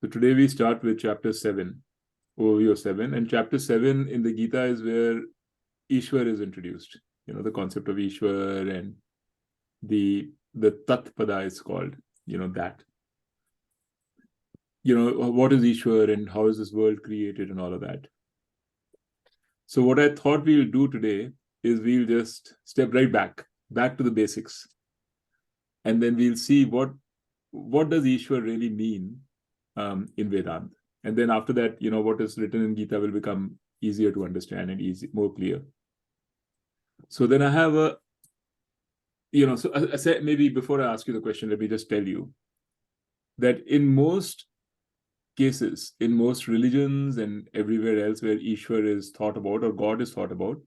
So today we start with chapter 7, overview of 7. And chapter 7 in the Gita is where Ishwar is introduced. The concept of Ishwar and the Tat Pada is called, that. What is Ishwar and how is this world created and all of that. So what I thought we'll do today is we'll just step right back to the basics. And then we'll see what does Ishwar really mean in Vedanta. And then after that, what is written in Gita will become easier to understand and more clear. So then I have so I said, maybe before I ask you the question, let me just tell you that in most cases, in most religions and everywhere else where Ishwar is thought about or God is thought about,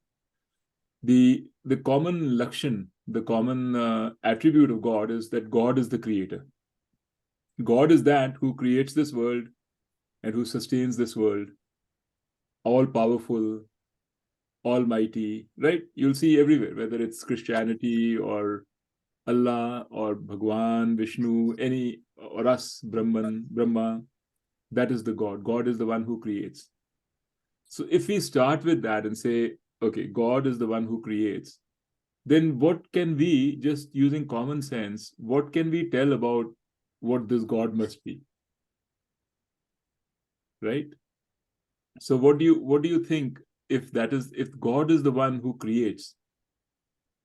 the common lakshan, the common attribute of God is that God is the creator. God is that who creates this world and who sustains this world, all powerful, almighty, right? You'll see everywhere, whether it's Christianity or Allah or Bhagwan, Vishnu, or us, Brahma, that is the God. God is the one who creates. So if we start with that and say, okay, God is the one who creates, then what can we, just using common sense, what can we tell about what this God must be? Right? So what do you think if God is the one who creates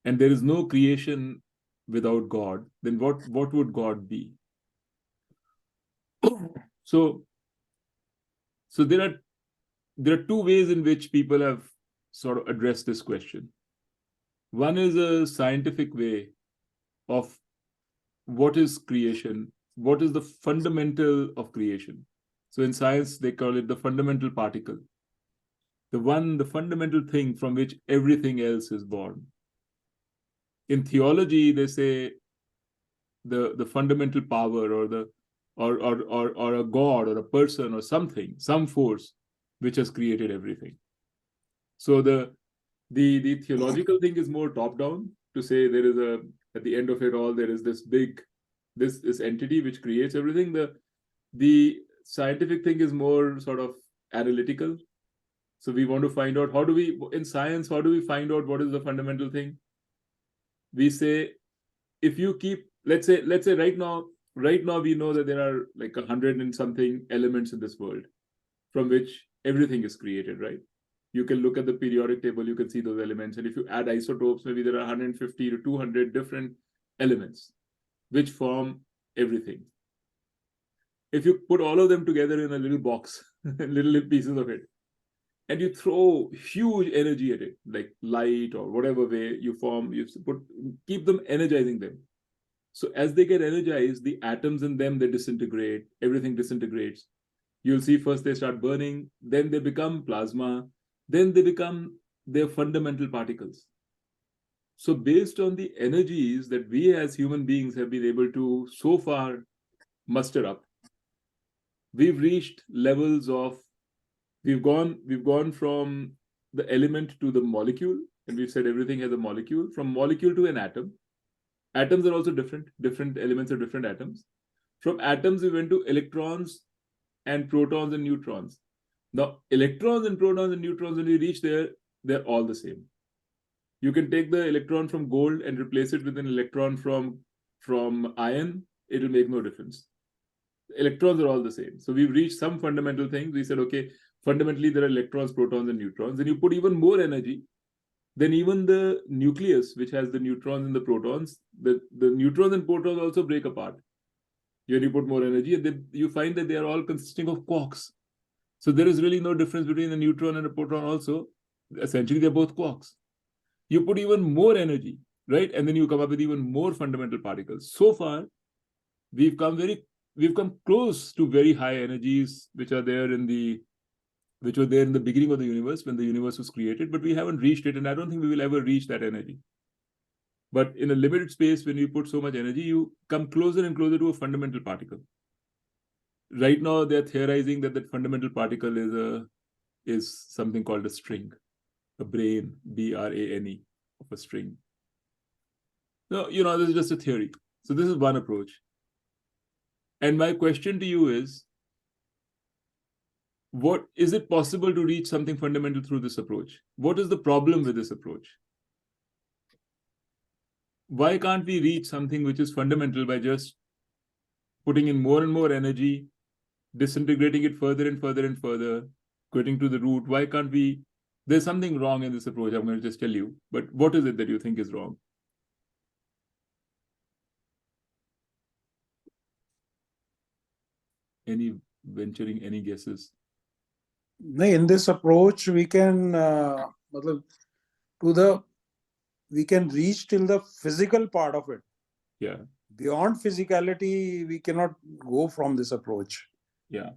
and there is no creation without God, then what would God be? So there are two ways in which people have sort of addressed this question. One is a scientific way of what is creation, what is the fundamental of creation. So in science, they call it the fundamental particle, the fundamental thing from which everything else is born. In theology, they say the fundamental power or a god or a person or something, some force which has created everything. So the theological thing is more top down, to say there is at the end of it all there is this big this entity which creates everything. The scientific thing is more sort of analytical. So we want to find out how do we find out what is the fundamental thing. We say, if you keep, let's say right now we know that there are like 100 and something elements in this world from which everything is created, right? You can look at the periodic table, you can see those elements, and if you add isotopes, maybe there are 150 to 200 different elements which form everything. If you put all of them together in a little box, little pieces of it, and you throw huge energy at it, like light or whatever way keep them energizing them. So as they get energized, the atoms in them, they disintegrate, everything disintegrates. You'll see first they start burning, then they become plasma, then they become their fundamental particles. So based on the energies that we as human beings have been able to so far muster up, we've reached levels of, we've gone from the element to the molecule, and we've said everything has a molecule, from molecule to an atom. Atoms are also different elements are different atoms. From atoms we went to electrons and protons and neutrons. Now electrons and protons and neutrons, when we reach there, they're all the same. You can take the electron from gold and replace it with an electron from iron, it'll make no difference. The electrons are all the same. So we've reached some fundamental things. We said, okay, fundamentally there are electrons, protons and neutrons. Then you put even more energy, then even the nucleus, which has the neutrons and the protons, the neutrons and protons also break apart. Here you put more energy, and then you find that they are all consisting of quarks. So there is really no difference between a neutron and a proton also. Essentially, they're both quarks. You put even more energy, right? And then you come up with even more fundamental particles. So far, we've come close to very high energies, which were there in the beginning of the universe, when the universe was created, but we haven't reached it, and I don't think we will ever reach that energy. But in a limited space, when you put so much energy, you come closer and closer to a fundamental particle. Right now, they're theorizing that fundamental particle is something called a string, a brane, BRANE, of a string. No, this is just a theory. So this is one approach. And my question to you is, What is it possible to reach something fundamental through this approach? What is the problem with this approach? Why can't we reach something which is fundamental by just putting in more and more energy, disintegrating it further and further and further, getting to the root? Why can't we? There's something wrong in this approach, I'm going to just tell you. But what is it that you think is wrong? Any venturing, any guesses? In this approach, we can we can reach till the physical part of it. Yeah. Beyond physicality, we cannot go from this approach. Yeah.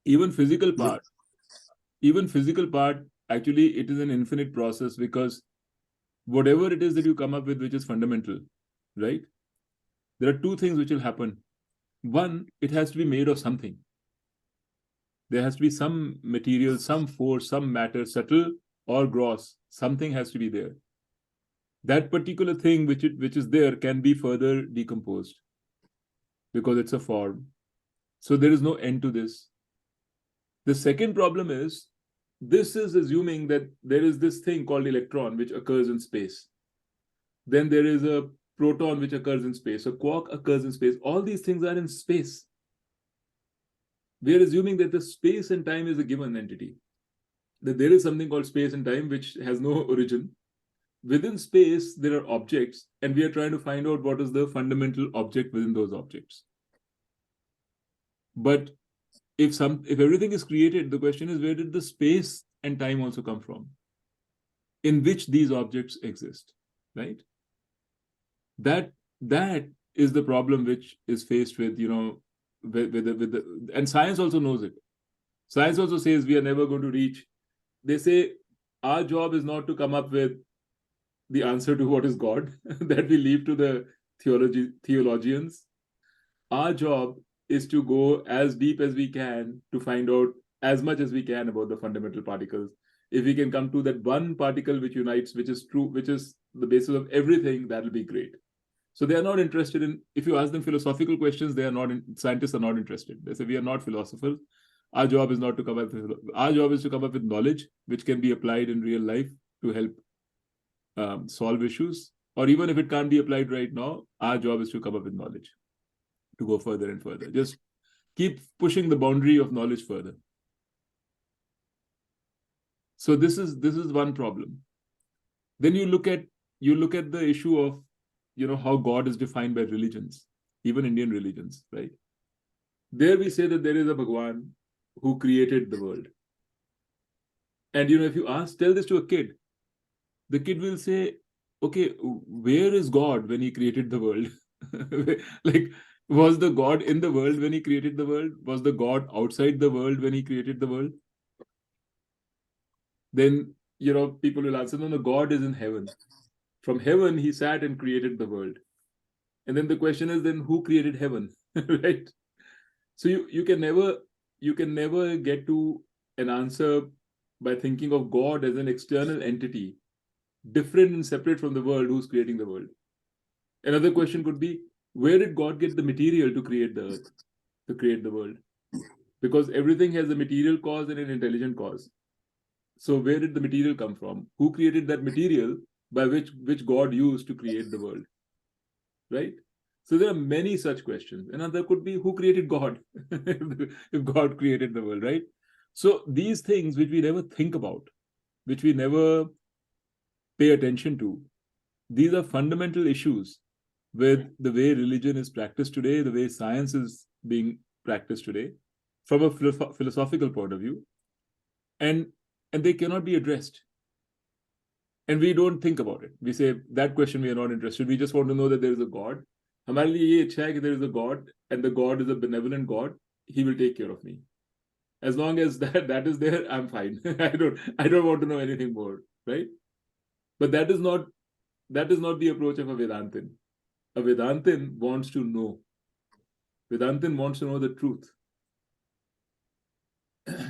Even physical part, actually, it is an infinite process, because whatever it is that you come up with, which is fundamental, right? There are two things which will happen. One, it has to be made of something. There has to be some material, some force, some matter, subtle or gross. Something has to be there. That particular thing which is there can be further decomposed because it's a form. So there is no end to this. The second problem is, this is assuming that there is this thing called electron which occurs in space. Then there is a proton which occurs in space. A quark occurs in space. All these things are in space. We are assuming that the space and time is a given entity. That there is something called space and time which has no origin. Within space, there are objects, and we are trying to find out what is the fundamental object within those objects. But if everything is created, the question is, where did the space and time also come from, in which these objects exist, right? That is the problem which is faced with, and science also knows it. Science also says we are never going to reach. They say our job is not to come up with the answer to what is God, that we leave to the theologians. Our job is to go as deep as we can to find out as much as we can about the fundamental particles. If we can come to that one particle which unites, which is true, which is the basis of everything, that will be great. So they are not interested in, if you ask them philosophical questions, scientists are not interested. They say, we are not philosophers. Our job is not to come up with, our job is to come up with knowledge which can be applied in real life to help solve issues. Or even if it can't be applied right now, our job is to come up with knowledge to go further and further. Just keep pushing the boundary of knowledge further. So this is one problem. Then you look at the issue of, how God is defined by religions, even Indian religions, right? There we say that there is a Bhagwan who created the world. And if you tell this to a kid, the kid will say, okay, where is God when he created the world? Like, was the God in the world when he created the world? Was the God outside the world when he created the world? Then, people will answer, no, God is in heaven. From heaven, he sat and created the world. And then the question is, then who created heaven? Right? So you can never get to an answer by thinking of God as an external entity, different and separate from the world, who's creating the world. Another question could be, where did God get the material to create the earth, to create the world? Because everything has a material cause and an intelligent cause. So where did the material come from? Who created that material by which God used to create the world? Right? So there are many such questions. Another could be, who created God? If God created the world, right? So these things which we never think about, which we never pay attention to, these are fundamental issues with the way religion is practiced today, the way science is being practiced today, from a philosophical point of view, and they cannot be addressed. And we don't think about it. We say, that question we are not interested. We just want to know that there is a God. हमारे लिए ये इच्छा है कि there is a God, and the God is a benevolent God. He will take care of me. As long as that is there, I'm fine. I don't want to know anything more, right? But that is not the approach of a Vedantin. A Vedantin wants to know. Vedantin wants to know the truth.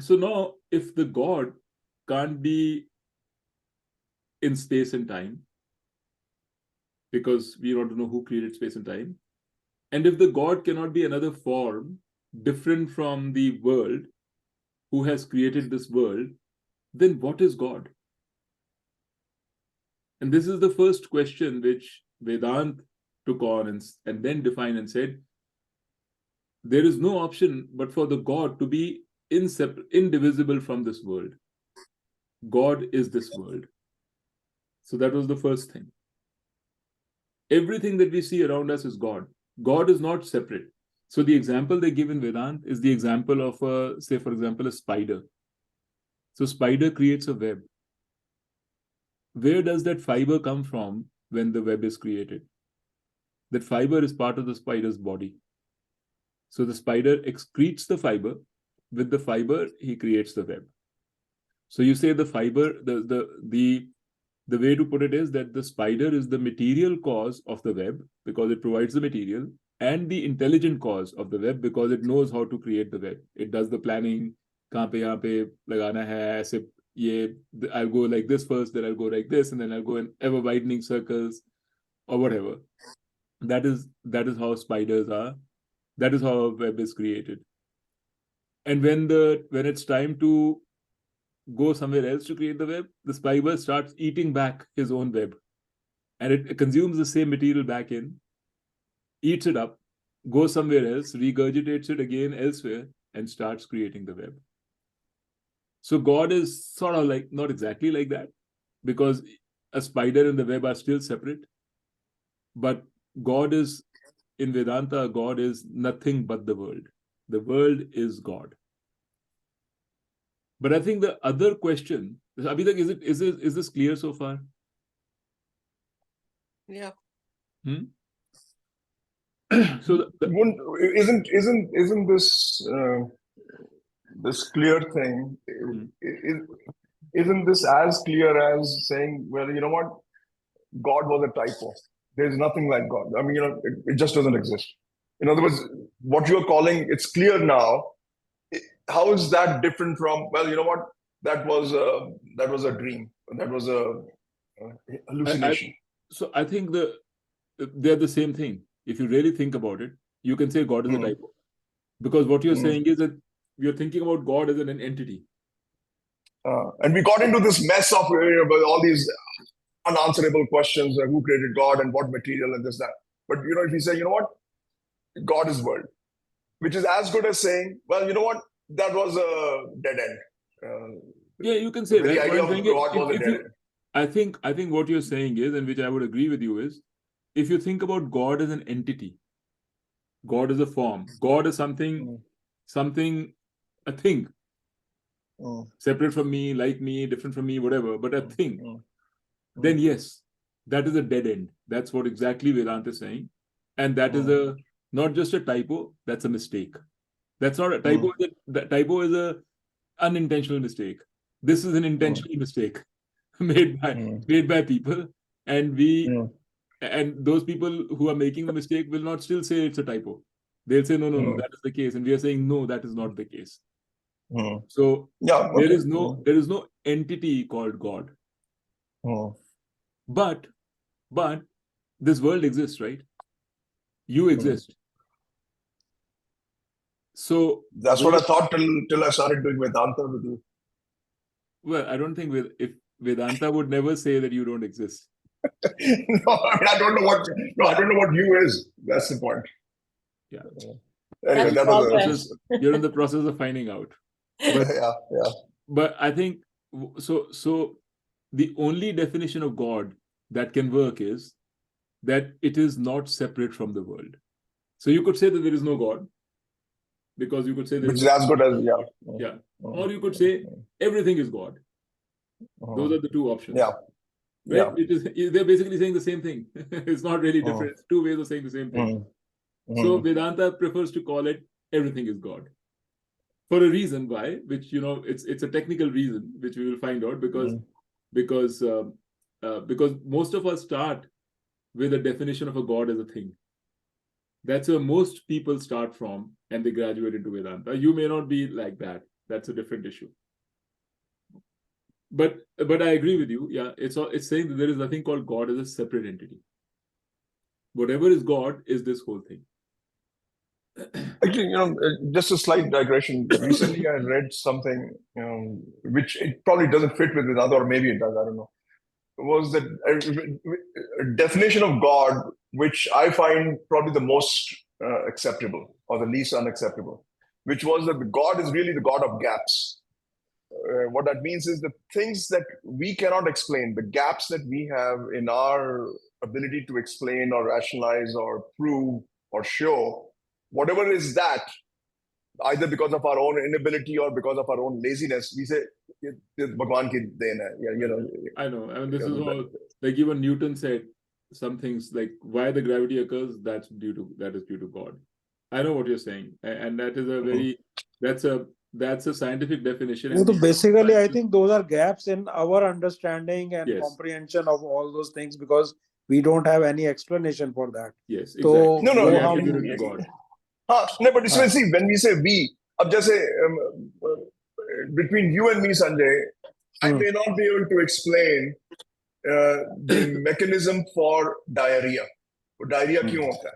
So now, if the God can't be in space and time, because we want to know who created space and time, and if the God cannot be another form, different from the world, who has created this world, then what is God? And this is the first question which Vedant took on and then defined and said, there is no option but for the God to be indivisible from this world. God is this world. So that was the first thing. Everything that we see around us is God. God is not separate. So the example they give in Vedant is the example of, say, for example, a spider. So spider creates a web. Where does that fiber come from when the web is created? That fiber is part of the spider's body. So the spider excretes the fiber. With the fiber, he creates the web. So you say the fiber, the way to put it is that the spider is the material cause of the web because it provides the material, and the intelligent cause of the web because it knows how to create the web. It does the planning. कहाँ पे यहाँ पे लगाना है ऐसे ये I'll go like this first, then I'll go like this, and then I'll go in ever widening circles or whatever. That is how spiders are. That is how a web is created. And when it's time to go somewhere else to create the web, the spider starts eating back his own web, and it consumes the same material back in, eats it up, goes somewhere else, regurgitates it again elsewhere, and starts creating the web. So God is sort of like not exactly like that, because a spider and the web are still separate. But God is, in Vedanta, God is nothing but the world. The world is God. But I think the other question, Abhidak, is this clear so far? Yeah. So isn't this this clear thing? Isn't this as clear as saying, well, you know what, God was a typo. There's nothing like God. I mean, you know, it just doesn't exist. In other words, what you're calling, it's clear now. How is that different from, well, you know what, that was a dream, that was a hallucination? So I think they're the same thing. If you really think about it, you can say God is a typo, because what you're saying is that you're thinking about God as an entity. And we got into this mess of all these unanswerable questions: who created God and what material and this that. But you know, if you say, you know what, God is world, which is as good as saying, well, you know what, that was a dead end. Yeah, you can say that. The idea of God was a dead end. I think what you're saying is, and which I would agree with you, is if you think about God as an entity, God is a form, God is something, a thing, separate from me, like me, different from me, whatever, but a thing, then yes, that is a dead end. That's what exactly Vedanta is saying. And that is not just a typo, that's a mistake. That's not a typo. The typo is a unintentional mistake. This is an intentional mistake made by people, and and those people who are making the mistake will not still say it's a typo. They'll say no, that is the case, and we are saying no, that is not the case. So there is no entity called God. But this world exists, right? You exist. So that's what I thought till I started doing Vedanta with you. Well, I don't think if Vedanta would never say that you don't exist. No, I don't know what you is. That's the point. Yeah. Anyway, you're in the process of finding out. But, But I think so. The only definition of God that can work is that it is not separate from the world. So you could say that there is no God, because you could say which is as good as or you could say everything is God. Those are the two options. Right? They're basically saying the same thing. It's not really different. It's two ways of saying the same thing. So Vedanta prefers to call it everything is God, for a reason why, which it's a technical reason, which we will find out, because most of us start with a definition of a God as a thing. That's where most people start from, and they graduate into Vedanta. You may not be like that. That's a different issue. But I agree with you. Yeah, it's saying that there is nothing called God as a separate entity. Whatever is God is this whole thing. Actually, just a slight digression. Recently, I read something, which it probably doesn't fit with Vedanta, or maybe it does. I don't know. Was that a definition of God, which I find probably the most acceptable or the least unacceptable, which was that the God is really the God of gaps. What that means is the things that we cannot explain, the gaps that we have in our ability to explain or rationalize or prove or show, whatever is that, either because of our own inability or because of our own laziness, we say, Bhagwan ki deen hai. I know. I mean, this is all, like even Newton said some things like why the gravity occurs, that is due to God. I know what you're saying. And that is a very, that's a scientific definition. So And basically, I think those are gaps in our understanding and Yes. comprehension of all those things because we don't have any explanation for that. Yes, So exactly. No, We वो attribute हम it to God. No, but हाँ, see, when we say we, अब जैसे between you and me, Sanjay, I may not be able to explain the mechanism for diarrhea. Diarrhea क्यों होता है?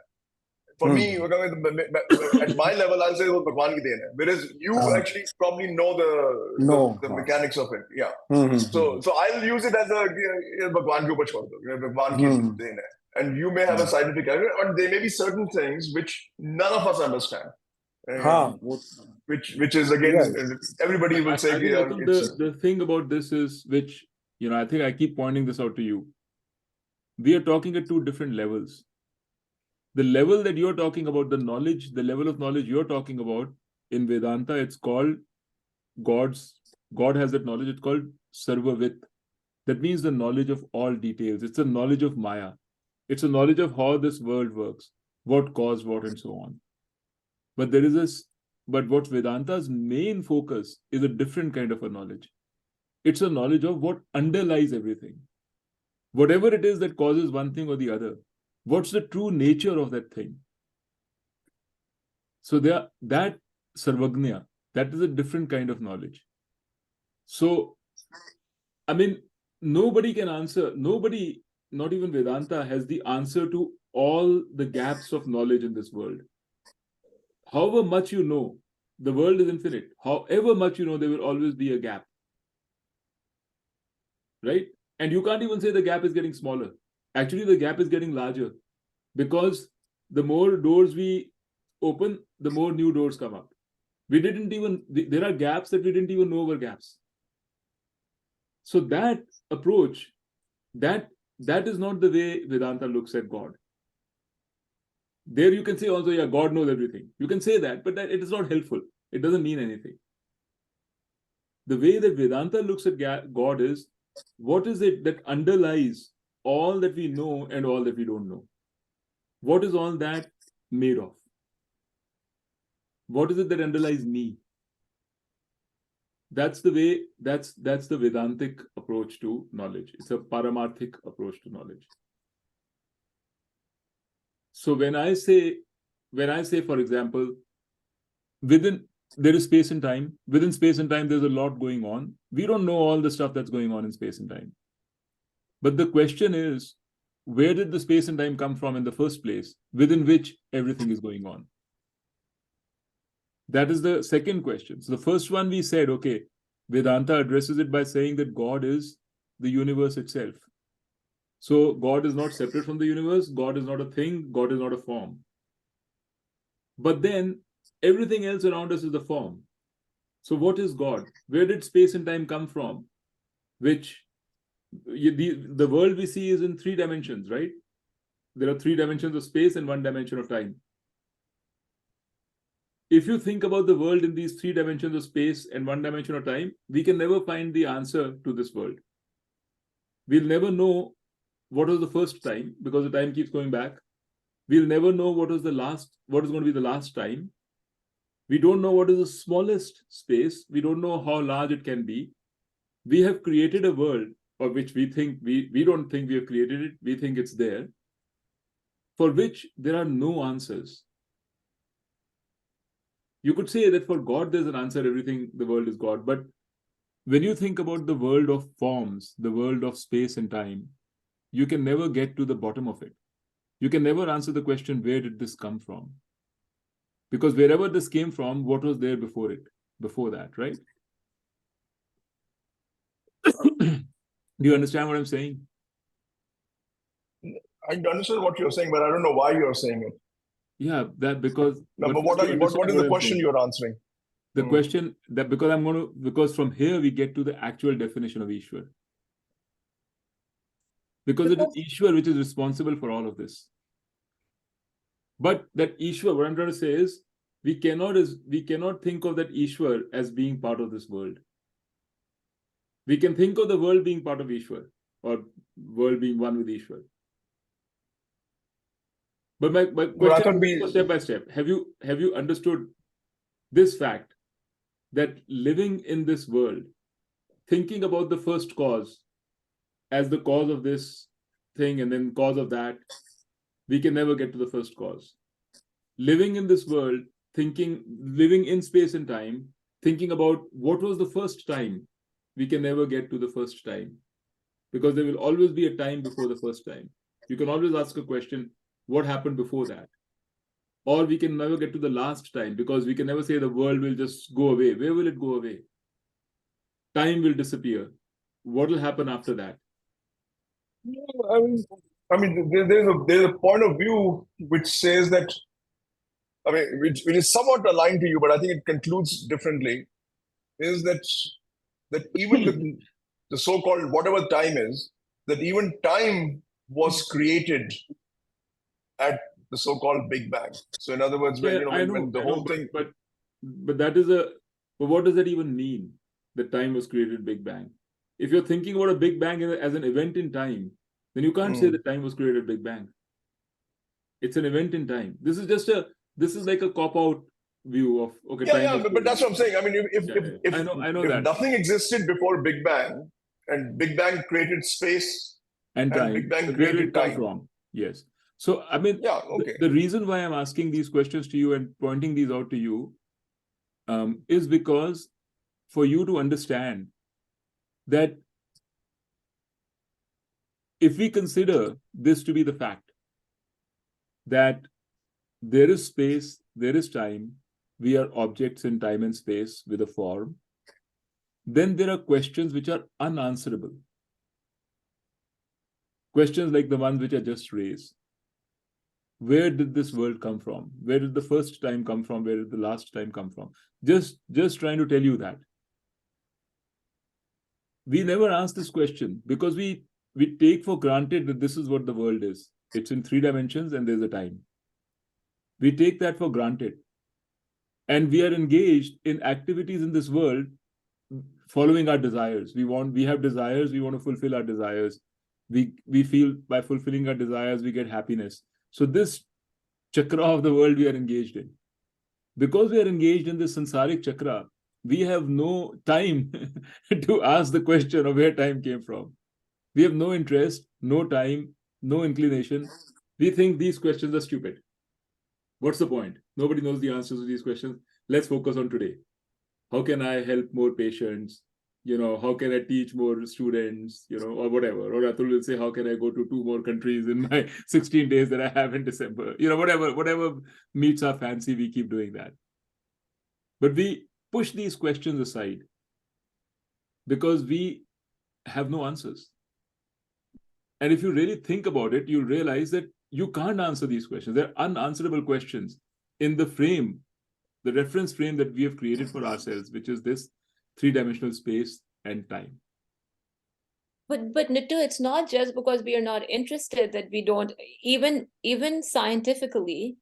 For me, at my level, I'll say वो भगवान की then है. Whereas you actually probably know the mechanics of it. Yeah. So I'll use it as a भगवान के ऊपर छोड़ दो. भगवान की देन है. And you may have a scientific argument, and there may be certain things which none of us understand. हाँ, Which is again, everybody will say I think it's the thing about this is, which, I think I keep pointing this out to you. We are talking at two different levels. The level that you're talking about, the level of knowledge you're talking about in Vedanta, it's called God has that knowledge. It's called Sarvavit. That means the knowledge of all details. It's a knowledge of Maya. It's a knowledge of how this world works, what caused what, and so on. But but what Vedanta's main focus is a different kind of a knowledge. It's a knowledge of what underlies everything. Whatever it is that causes one thing or the other, what's the true nature of that thing? So that Sarvagnya, that is a different kind of knowledge. So, I mean, nobody can answer, nobody, not even Vedanta, has the answer to all the gaps of knowledge in this world. However much you know, the world is infinite. However much you know, there will always be a gap. Right? And you can't even say the gap is getting smaller. Actually, the gap is getting larger because the more doors we open, the more new doors come up. There are gaps that we didn't even know were gaps. So that approach, that is not the way Vedanta looks at God. There you can say also, yeah, God knows everything. You can say that, but it is not helpful. It doesn't mean anything. The way that Vedanta looks at God is, what is it that underlies all that we know and all that we don't know? What is all that made of? What is it that underlies me? That's the way, that's the Vedantic approach to knowledge. It's a paramarthic approach to knowledge. So when I say, for example, there is space and time. Within space and time, there's a lot going on. We don't know all the stuff that's going on in space and time. But the question is, where did the space and time come from in the first place, within which everything is going on? That is the second question. So the first one we said, okay, Vedanta addresses it by saying that God is the universe itself. So God is not separate from the universe. God is not a thing. God is not a form. But then everything else around us is the form. So what is God? Where did space and time come from? The world we see is in 3 dimensions, right? There are 3 dimensions of space and 1 dimension of time. If you think about the world in these 3 dimensions of space and 1 dimension of time, we can never find the answer to this world. We'll never know what was the first time because the time keeps going back. We'll never know what is going to be the last time. We don't know what is the smallest space. We don't know how large it can be. We have created a world for which we think we don't think we have created it. We think it's there, for which there are no answers. You could say that for God, there's an answer. Everything, the world is God. But when you think about the world of forms, the world of space and time, you can never get to the bottom of it. You can never answer the question, where did this come from? Because wherever this came from, what was there before that, right? Do you understand what I'm saying? I understand what you're saying, but I don't know why you're saying it. Yeah, that because. No, but what is the question you're answering? The question that because from here we get to the actual definition of Ishwar. Because it is Ishwar which is responsible for all of this. But that Ishwar, what I'm trying to say is, we cannot think of that Ishwar as being part of this world. We can think of the world being part of Ishwar, or world being one with Ishwar. But my question is step by step. Have you understood this fact that living in this world, thinking about the first cause as the cause of this thing and then cause of that, we can never get to the first cause. Living in this world, living in space and time, thinking about what was the first time, we can never get to the first time. Because there will always be a time before the first time. You can always ask a question, what happened before that? Or we can never get to the last time, because we can never say the world will just go away. Where will it go away? Time will disappear. What will happen after that? I mean, there's a point of view which says that, I mean, which is somewhat aligned to you, but I think it concludes differently, is that even the so-called whatever time is, that even time was created at the so-called Big Bang. So in other words, when the whole thing. But what does that even mean? That time was created Big Bang. If you're thinking about a Big Bang as an event in time, then you can't say that time was created Big Bang. It's an event in time. This is like a cop-out view of but that's what I'm saying. I mean, if I know that nothing existed before Big Bang, and Big Bang created space and time, Big Bang where did created it come time. from? Yes. So I mean, the reason why I'm asking these questions to you and pointing these out to you is because for you to understand that if we consider this to be the fact that there is space, there is time, we are objects in time and space with a form, then there are questions which are unanswerable. Questions like the ones which I just raised. Where did this world come from? Where did the first time come from? Where did the last time come from? Just trying to tell you that. We never ask this question because we take for granted that this is what the world is. It's in 3 dimensions and there's a time. We take that for granted. And we are engaged in activities in this world following our desires. We have desires, we want to fulfill our desires. We feel by fulfilling our desires, we get happiness. So this chakra of the world we are engaged in. Because we are engaged in this sansaric chakra, we have no time to ask the question of where time came from. We have no interest, no time, no inclination. We think these questions are stupid. What's the point? Nobody knows the answers to these questions. Let's focus on today. How can I help more patients? How can I teach more students, or whatever. Or Atul will say, how can I go to 2 more countries in my 16 days that I have in December? Whatever meets our fancy, we keep doing that. But we push these questions aside because we have no answers. And if you really think about it, you realize that you can't answer these questions. They're unanswerable questions in the frame, the reference frame that we have created for ourselves, which is this 3-dimensional space and time. But Nittu, it's not just because we are not interested that we don't, even scientifically,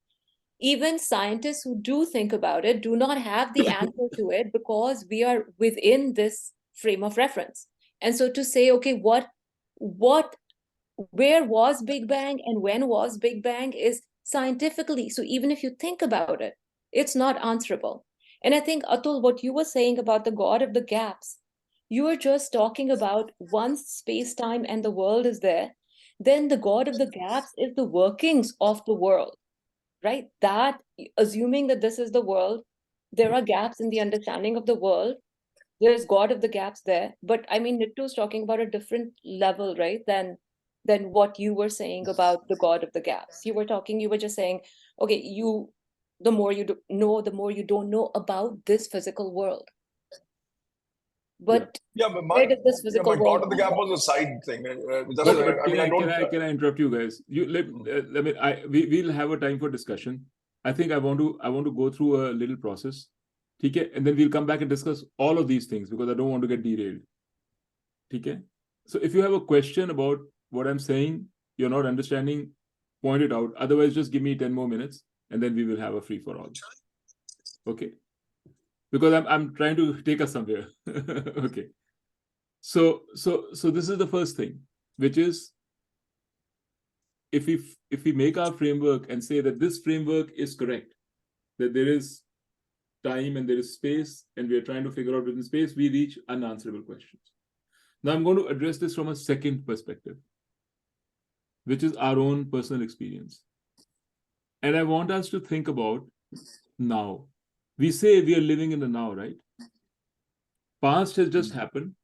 even scientists who do think about it do not have the answer to it because we are within this frame of reference. And so to say, okay, where was Big Bang and when was Big Bang is scientifically, so even if you think about it, it's not answerable. And I think, Atul, what you were saying about the God of the gaps, you were just talking about once space-time and the world is there, then the God of the gaps is the workings of the world, right? That, assuming that this is the world, there are gaps in the understanding of the world. There's God of the gaps there. But I mean, Nittu's talking about a different level, right? Than what you were saying about the God of the gaps. You were just saying, okay, the more you know, the more you don't know about this physical world. But Yeah, but where does this my physical God world of the come gap from? was a side thing. Just, But I mean, I don't. can I interrupt you guys? We'll have a time for discussion. I think I want to go through a little process. Okay, and then we'll come back and discuss all of these things because I don't want to get derailed. Okay, so if you have a question about what I'm saying, you're not understanding, point it out. Otherwise, just give me 10 more minutes and then we will have a free for all. Okay, because I'm trying to take us somewhere. Okay, so this is the first thing, which is if we make our framework and say that this framework is correct, that there is time and there is space, and we are trying to figure out within space, we reach unanswerable questions. Now I'm going to address this from a second perspective, which is our own personal experience. And I want us to think about now. We say we are living in the now, right? Past has just happened.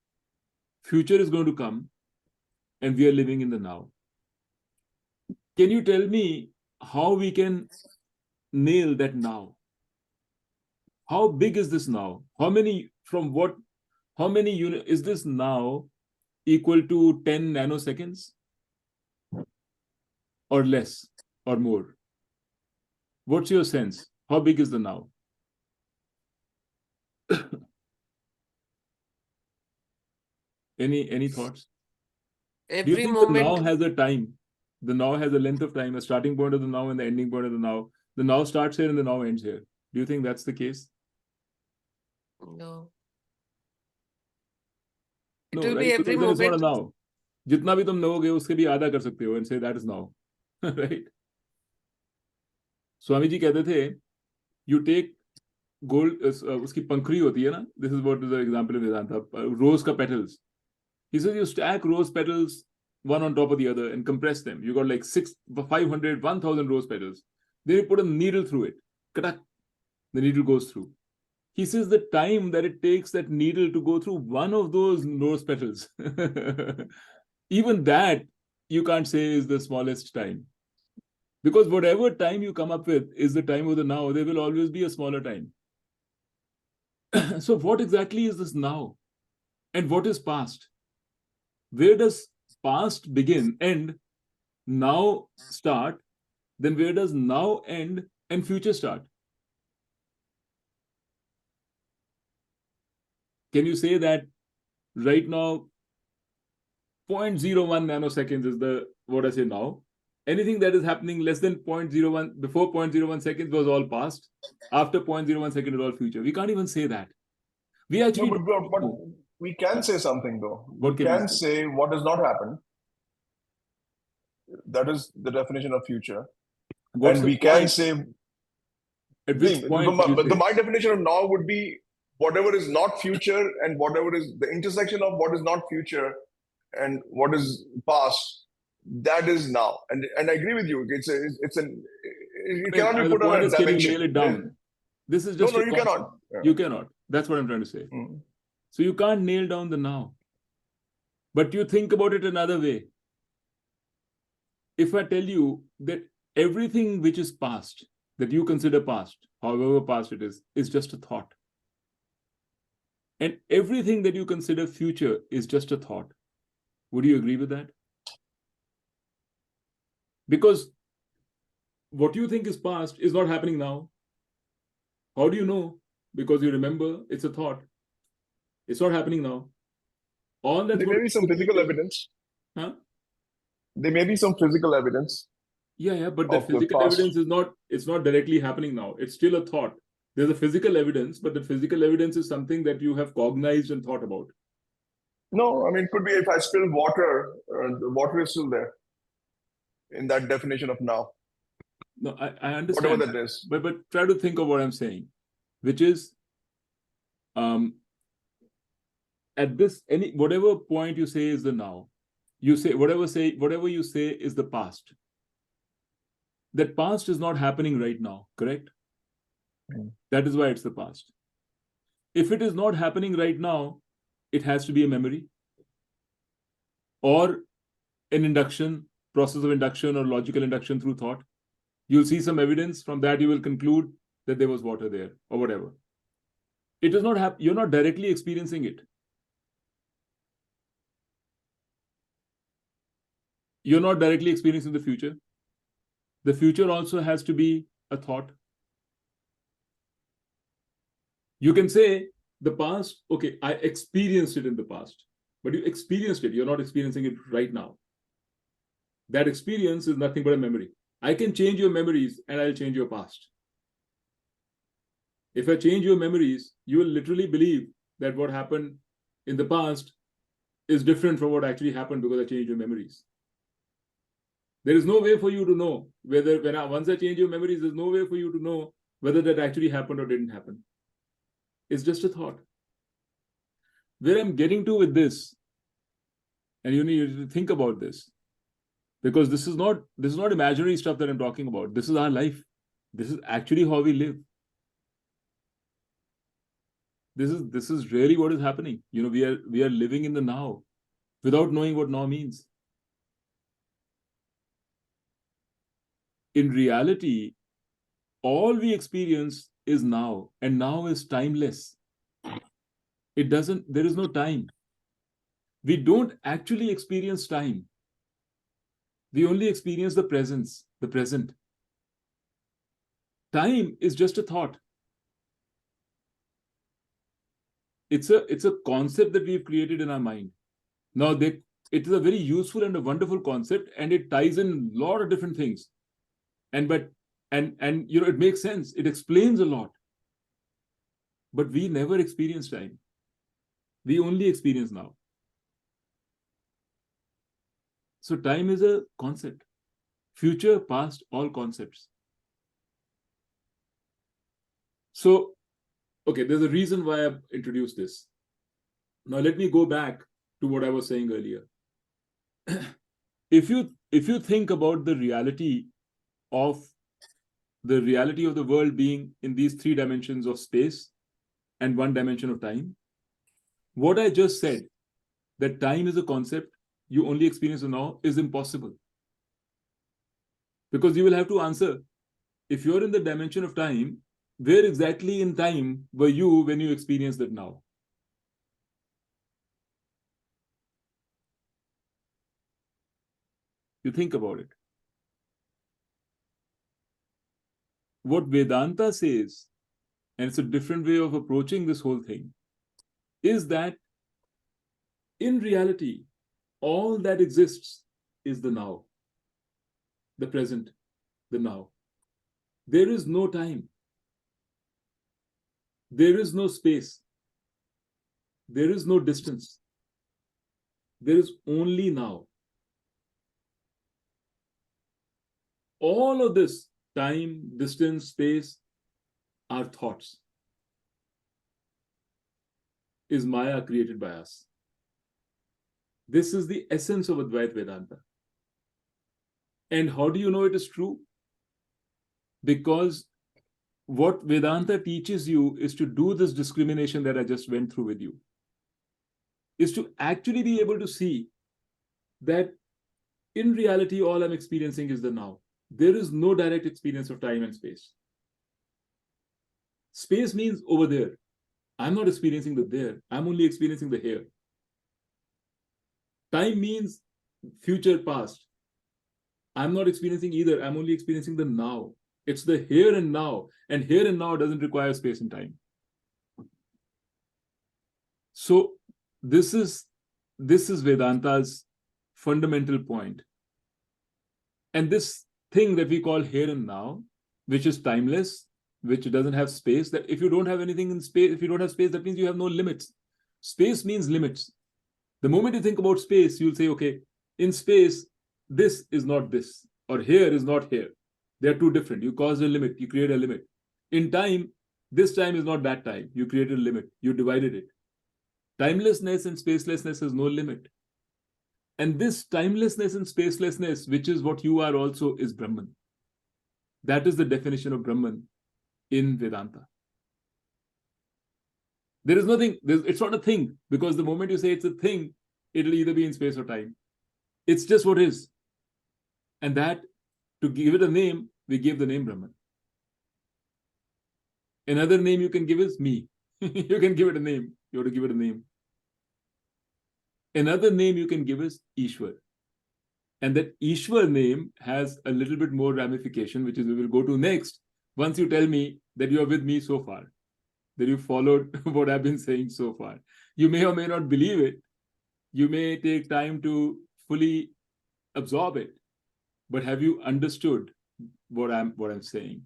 Future is going to come. And we are living in the now. Can you tell me how we can nail that now? How big is this now? How many units is this now equal to 10 nanoseconds? Or less or more? What's your sense? How big is the now? Any thoughts? Do you Every think the moment. now has a time? The now has a length of time, a starting point of the now and the ending point of the now. The now starts here and the now ends here. Do you think that's the case? No. It No, will right? be every Because then it's not a moment. now. जितना भी तुम नोगे उसके भी आधा कर सकते हो and say that is now. Right? Swami ji कहते थे, you take gold, उसकी पंखुड़ी होती है ना, this is what is the example of Vedanta, rose का petals. He says you stack rose petals one on top of the other and compress them. You got like 500, 1,000 rose petals. Then you put a needle through it. Katak, the needle goes through. He says the time that it takes that needle to go through one of those rose petals, even that you can't say is the smallest time. Because whatever time you come up with is the time of the now, there will always be a smaller time. So what exactly is this now? And what is past? Where does past begin, end, now start? Then where does now end and future start? Can you say that right now 0.01 nanoseconds is the what I say now? Anything that is happening less than 0.01, before 0.01 seconds was all past. After 0.01 second is all future. We can't even say that. We actually No, but we can say something though. We can say what has not happened. That is the definition of future. And we can say at which point my definition of now would be whatever is not future and whatever is the intersection of what is not future and what is past, that is now. And I agree with you. It cannot be put on a dimension. Can you nail it down? This is just no, you cannot. You cannot. That's what I'm trying to say. So you can't nail down the now. But you think about it another way. If I tell you that everything which is past, that you consider past, however past it is just a thought. And everything that you consider future is just a thought. Would you agree with that? Because what you think is past is not happening now. How do you know? Because you remember it's a thought. It's not happening now. All that there may be some physical evidence. Huh? There may be some physical evidence. Yeah, but the physical evidence it's not directly happening now. It's still a thought. There's a physical evidence, but the physical evidence is something that you have cognized and thought about. No, I mean, it could be if I spill water, the water is still there in that definition of now. No, I understand. Whatever that is. But try to think of what I'm saying, which is at this whatever point you say is the now, you say whatever you say is the past. That past is not happening right now, correct? That is why it's the past. If it is not happening right now, it has to be a memory or an process of induction or logical induction through thought. You'll see some evidence. From that, you will conclude that there was water there or whatever. It does not happen. You're not directly experiencing it. You're not directly experiencing the future. The future also has to be a thought. You can say the past, okay, I experienced it in the past, but you experienced it. You're not experiencing it right now. That experience is nothing but a memory. I can change your memories and I'll change your past. If I change your memories, you will literally believe that what happened in the past is different from what actually happened because I changed your memories. There is no way for you to know whether, once I change your memories, there's no way for you to know whether that actually happened or didn't happen. It's just a thought. Where I'm getting to with this, and you need to think about this, because this is not imaginary stuff that I'm talking about. This is our life. This is actually how we live. This is really what is happening. You know, we are living in the now without knowing what now means. In reality, all we experience is now, and now is timeless. There is no time. We don't actually experience time. We only experience the present. Time is just a thought. It's a concept that we've created in our mind. Now, it is a very useful and a wonderful concept, and it ties in a lot of different things. And you know, it makes sense. It explains a lot. But we never experience time. We only experience now. So time is a concept. Future, past, all concepts. So, okay, there's a reason why I've introduced this. Now let me go back to what I was saying earlier. If you think about the reality of the world being in these 3 dimensions of space and 1 dimension of time, what I just said, that time is a concept you only experience now, is impossible. Because you will have to answer, if you're in the dimension of time, where exactly in time were you when you experienced it now? You think about it. What Vedanta says, and it's a different way of approaching this whole thing, is that in reality, all that exists is the now, the present, the now. There is no time. There is no space. There is no distance. There is only now. All of this, time, distance, space, are thoughts. Is Maya created by us? This is the essence of Advaita Vedanta. And how do you know it is true? Because what Vedanta teaches you is to do this discrimination that I just went through with you. Is to actually be able to see that in reality, all I'm experiencing is the now. There is no direct experience of time and space. Space means over there. I'm not experiencing the there. I'm only experiencing the here. Time means future, past. I'm not experiencing either. I'm only experiencing the now. It's the here and now. And here and now doesn't require space and time. So this is Vedanta's fundamental point. And this thing that we call here and now, which is timeless, which doesn't have space, that if you don't have anything in space, if you don't have space, that means you have no limits. Space means limits. The moment you think about space, you'll say, okay, in space, this is not this, or here is not here. They are two different. You cause a limit, you create a limit. In time, this time is not that time. You created a limit, you divided it. Timelessness and spacelessness has no limit. And this timelessness and spacelessness, which is what you are also, is Brahman. That is the definition of Brahman in Vedanta. There is nothing, it's not a thing, because the moment you say it's a thing, it'll either be in space or time. It's just what is. And that, to give it a name, we gave the name Brahman. Another name you can give is me. You can give it a name. You have to give it a name. Another name you can give is Ishwar. And that Ishwar name has a little bit more ramification, which is we will go to next. Once you tell me that you are with me so far, that you followed what I've been saying so far. You may or may not believe it. You may take time to fully absorb it. But have you understood what I'm saying?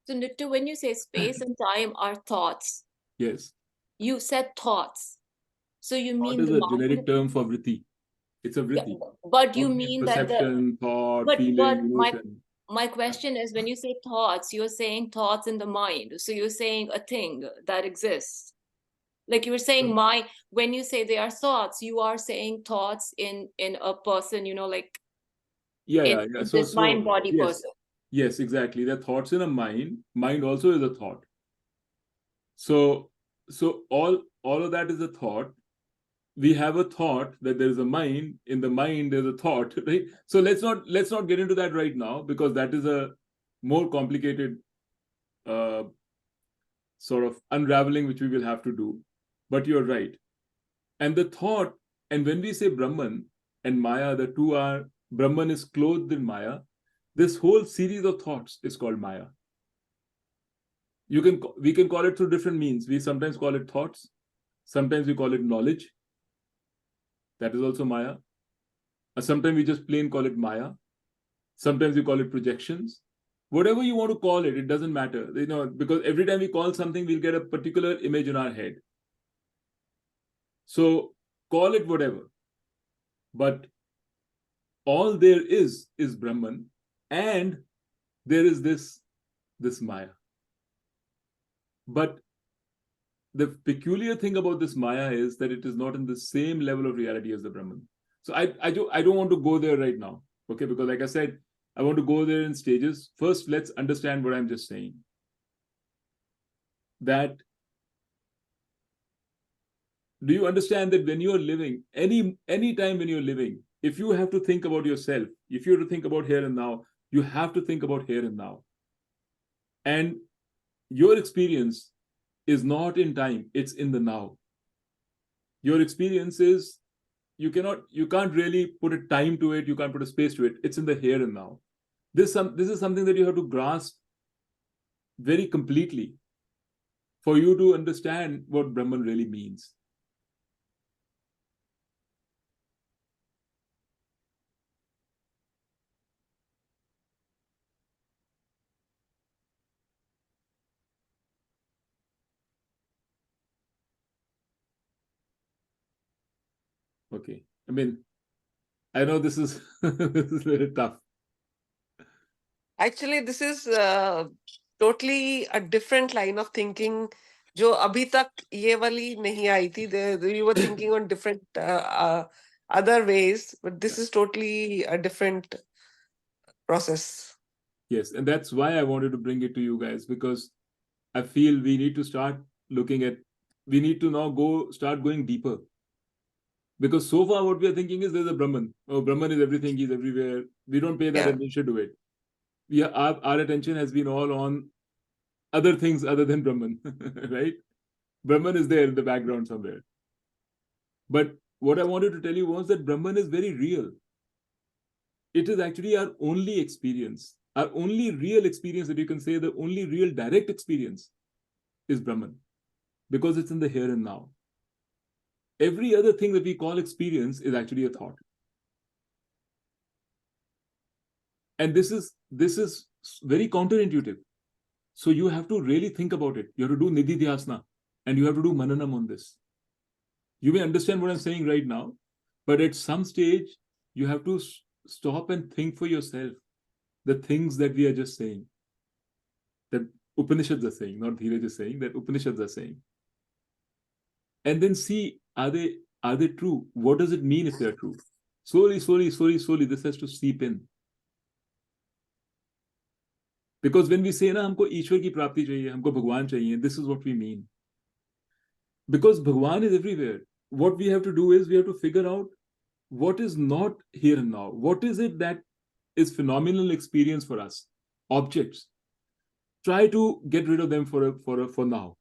So Nittu, when you say space and time are thoughts, Yes. you said thoughts. So you Thought mean is the a mind? generic term for vritti. It's a Yeah, vritti. but you Thought means mean that the perception, thought, but feeling, emotion. my question is, when you say thoughts, you're saying thoughts in the mind. So you're saying a thing that exists. Like you were saying, when you say they are thoughts, you are saying thoughts in a person, like Yeah. in So this mind body yes. person. Yes, exactly. The thoughts in a mind. Mind also is a thought. So all of that is a thought. We have a thought that there is a mind. In the mind, there's a thought, right? So let's not get into that right now, because that is a more complicated sort of unraveling which we will have to do. But you're right. And the thought, and when we say Brahman and Maya, the two are, Brahman is clothed in Maya. This whole series of thoughts is called Maya. We can call it through different means. We sometimes call it thoughts. Sometimes we call it knowledge. That is also Maya. Sometimes we just plain call it Maya. Sometimes we call it projections. Whatever you want to call it, it doesn't matter. Because every time we call something, we'll get a particular image in our head. So call it whatever. But all there is Brahman, and there is this Maya. But the peculiar thing about this Maya is that it is not in the same level of reality as the Brahman. So I don't want to go there right now, okay? Because like I said, I want to go there in stages. First, let's understand what I'm just saying. That, do you understand that when you are living, any time when you're living, if you have to think about yourself, if you have to think about here and now, you have to think about here and now. And your experience is not in time, it's in the now. Your experience is, you can't really put a time to it, you can't put a space to it, it's in the here and now. This is something that you have to grasp very completely for you to understand what Brahman really means. Okay, I mean, I know this is this is very tough. Actually, this is totally a different line of thinking. जो अभी तक ये वाली नहीं आई थी. You were thinking on different other ways, but this is totally a different process. Yes, and that's why I wanted to bring it to you guys, because I feel we need to start looking at, we need to now start going deeper. Because so far what we are thinking is there's a Brahman. Oh, Brahman is everything, he's everywhere. We don't pay that attention to it. Our attention has been all on other things other than Brahman, right? Brahman is there in the background somewhere. But what I wanted to tell you was that Brahman is very real. It is actually our only experience, our only real experience, that you can say the only real direct experience is Brahman, because it's in the here and now. Every other thing that we call experience is actually a thought. And this is very counterintuitive. So you have to really think about it. You have to do Nidhi Dhyasana, and you have to do Mananam on this. You may understand what I'm saying right now, but at some stage, you have to stop and think for yourself the things that we are just saying, that Upanishads are saying, not Dheeraj is saying, that Upanishads are saying. And then see, are they true? What does it mean if they're true? Slowly, this has to seep in. Because when we say, na, हमको ईश्वर की प्राप्ति चाहिए, हमको भगवान चाहिए, this is what we mean. Because Bhagwan is everywhere. What we have to do is we have to figure out what is not here and now. What is it that is phenomenal experience for us? Objects. try to get rid of them for now,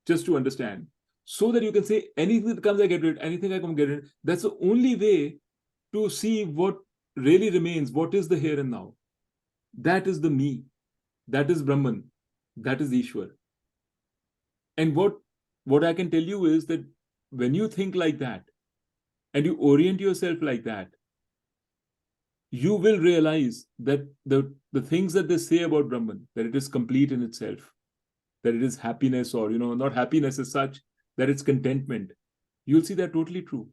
just to understand, so that you can say anything that comes, I get rid, anything I come, get rid. That's the only way to see what really remains, what is the here and now. That is the me, that is Brahman, that is Ishwar. And what I can tell you is that when you think like that and you orient yourself like that, you will realize that the things that they say about Brahman, that it is complete in itself, that it is happiness, or not happiness as such, that it's contentment, you'll see that totally true.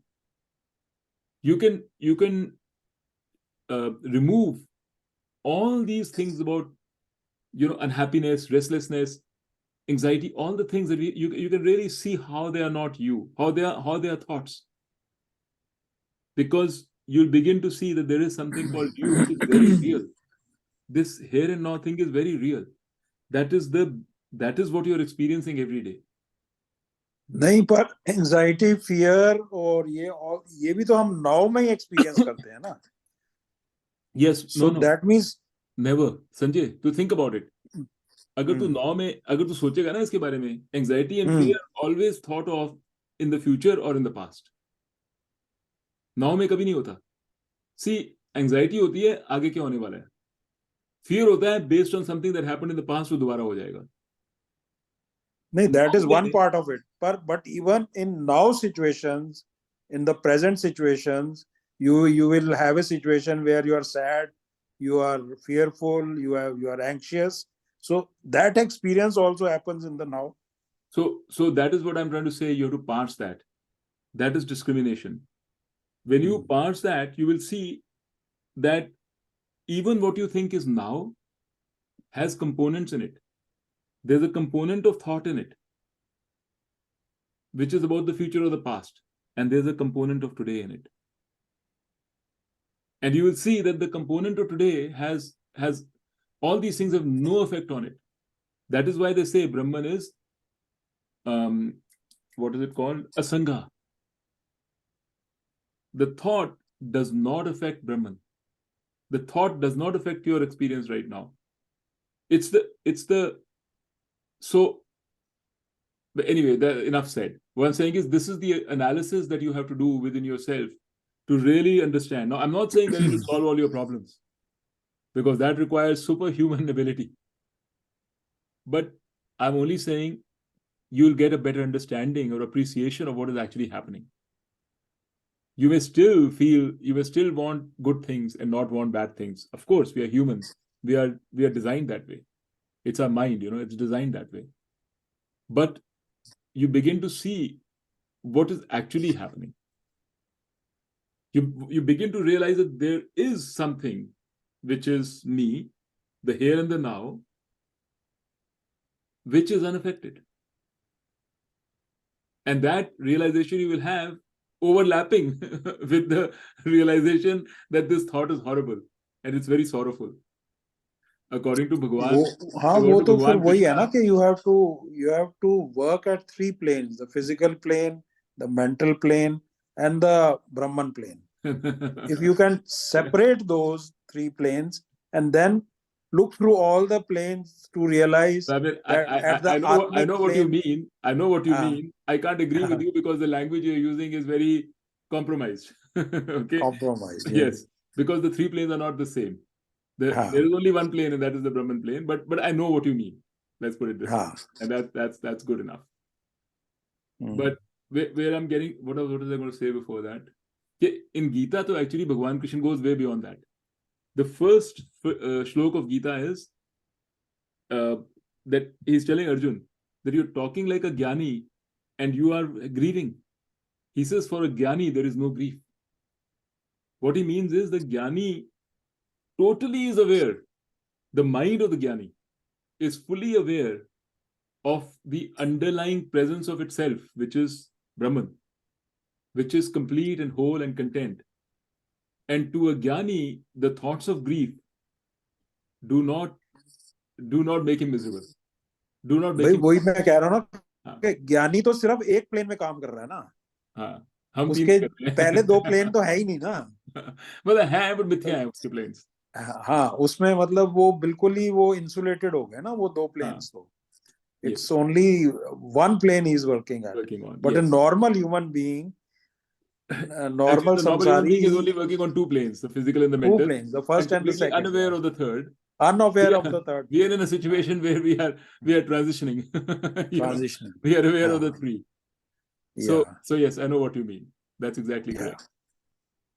You can remove all these things about unhappiness, restlessness, anxiety, all the things that you can really see how they are not you, how they are thoughts, because you'll begin to see that there is something called you, which is very real. This here and now thing is very real. That is what you're experiencing every day. नहीं, पर anxiety, fear और ये भी तो हम now में ही experience करते हैं ना. Yes, So no. that means Never, Sanjay, to think about it. अगर तू Hmm. नाउ में अगर तू सोचेगा ना इसके बारे में, anxiety and Hmm. Fear always thought of in the future और इन द पास्ट. नाउ में कभी नहीं होता. सी, एंजाइटी होती है आगे क्या होने वाला है. फियर होता है based on something that happened in the past, जो दोबारा हो जाएगा. नहीं, that Now is one part of it. But even in now situations, in the present situations, you will have a situation where you are sad, you are fearful, you are anxious. So that experience also happens in the now. So that is what I'm trying to say. You have to parse that. That is discrimination. When you parse that, you will see that even what you think is now has components in it. There's a component of thought in it, which is about the future or the past, and there's a component of today in it. And you will see that the component of today has all these things have no effect on it. That is why they say Brahman is what is it called? Asanga. The thought does not affect Brahman. The thought does not affect your experience right now. So, but anyway, enough said. What I'm saying is, this is the analysis that you have to do within yourself to really understand. Now, I'm not saying that it'll solve all your problems, because that requires superhuman ability. But I'm only saying you'll get a better understanding or appreciation of what is actually happening. You may still want good things and not want bad things. Of course, we are humans. We are designed that way. It's our mind, it's designed that way. But you begin to see what is actually happening. You begin to realize that there is something which is me, the here and the now, which is unaffected. And that realization you will have overlapping with the realization that this thought is horrible and it's very sorrowful. According to Bhagwan, वो तो फिर वही है ना कि you have to work at 3 planes: the physical plane, the mental plane, and the Brahman plane. If you can separate those 3 planes and then look through all the planes to realize I mean, that at the I know what you plane, mean. I know what you Ah. mean. I can't agree with you because the language you're using is very compromised. Okay. compromised. Yeah. Yes, because the 3 planes are not the same. Ah. There is only one plane, and that is the Brahman plane. But I know what you mean. Let's put it this way, Ah. and that's good enough. Hmm. But where I'm getting, what was I going to say before that? In Gita, so actually Bhagwan Krishna goes way beyond that. The first shlok of Gita is that he's telling Arjun that you're talking like a jnani and you are grieving. He says, for a jnani, there is no grief. What he means is the jnani totally is aware. The mind of the jnani is fully aware of the underlying presence of itself, which is Brahman, which is complete and whole and content. And to a jnani, the thoughts of grief do not make him miserable. Do not make भाई him. वही मैं कह रहा हूँ ना हाँ, कि ज्ञानी तो सिर्फ एक प्लेन में काम कर रहा है ना. हाँ, हम उसके तीन करते हैं. पहले 2 प्लेन तो है ही नहीं ना. मतलब है, but मिथ्या है उसके प्लेन्स. हाँ, उसमें मतलब वो बिल्कुल ही वो इंसुलेटेड हो गए ना वो दो प्लेन्स तो. It's only one plane he's working at. Working on. But a Yes. normal human being, a normal Actually, the normal human samsari, being is only working on two planes, the physical and the two mental, planes, the first and the completely second. unaware Yeah. of the third. Unaware of Yeah. the third. We are in a situation where we are transitioning. You know, Transitioning. we are aware of the three. So Yeah. so yes, I know what you mean. That's exactly Yeah. correct.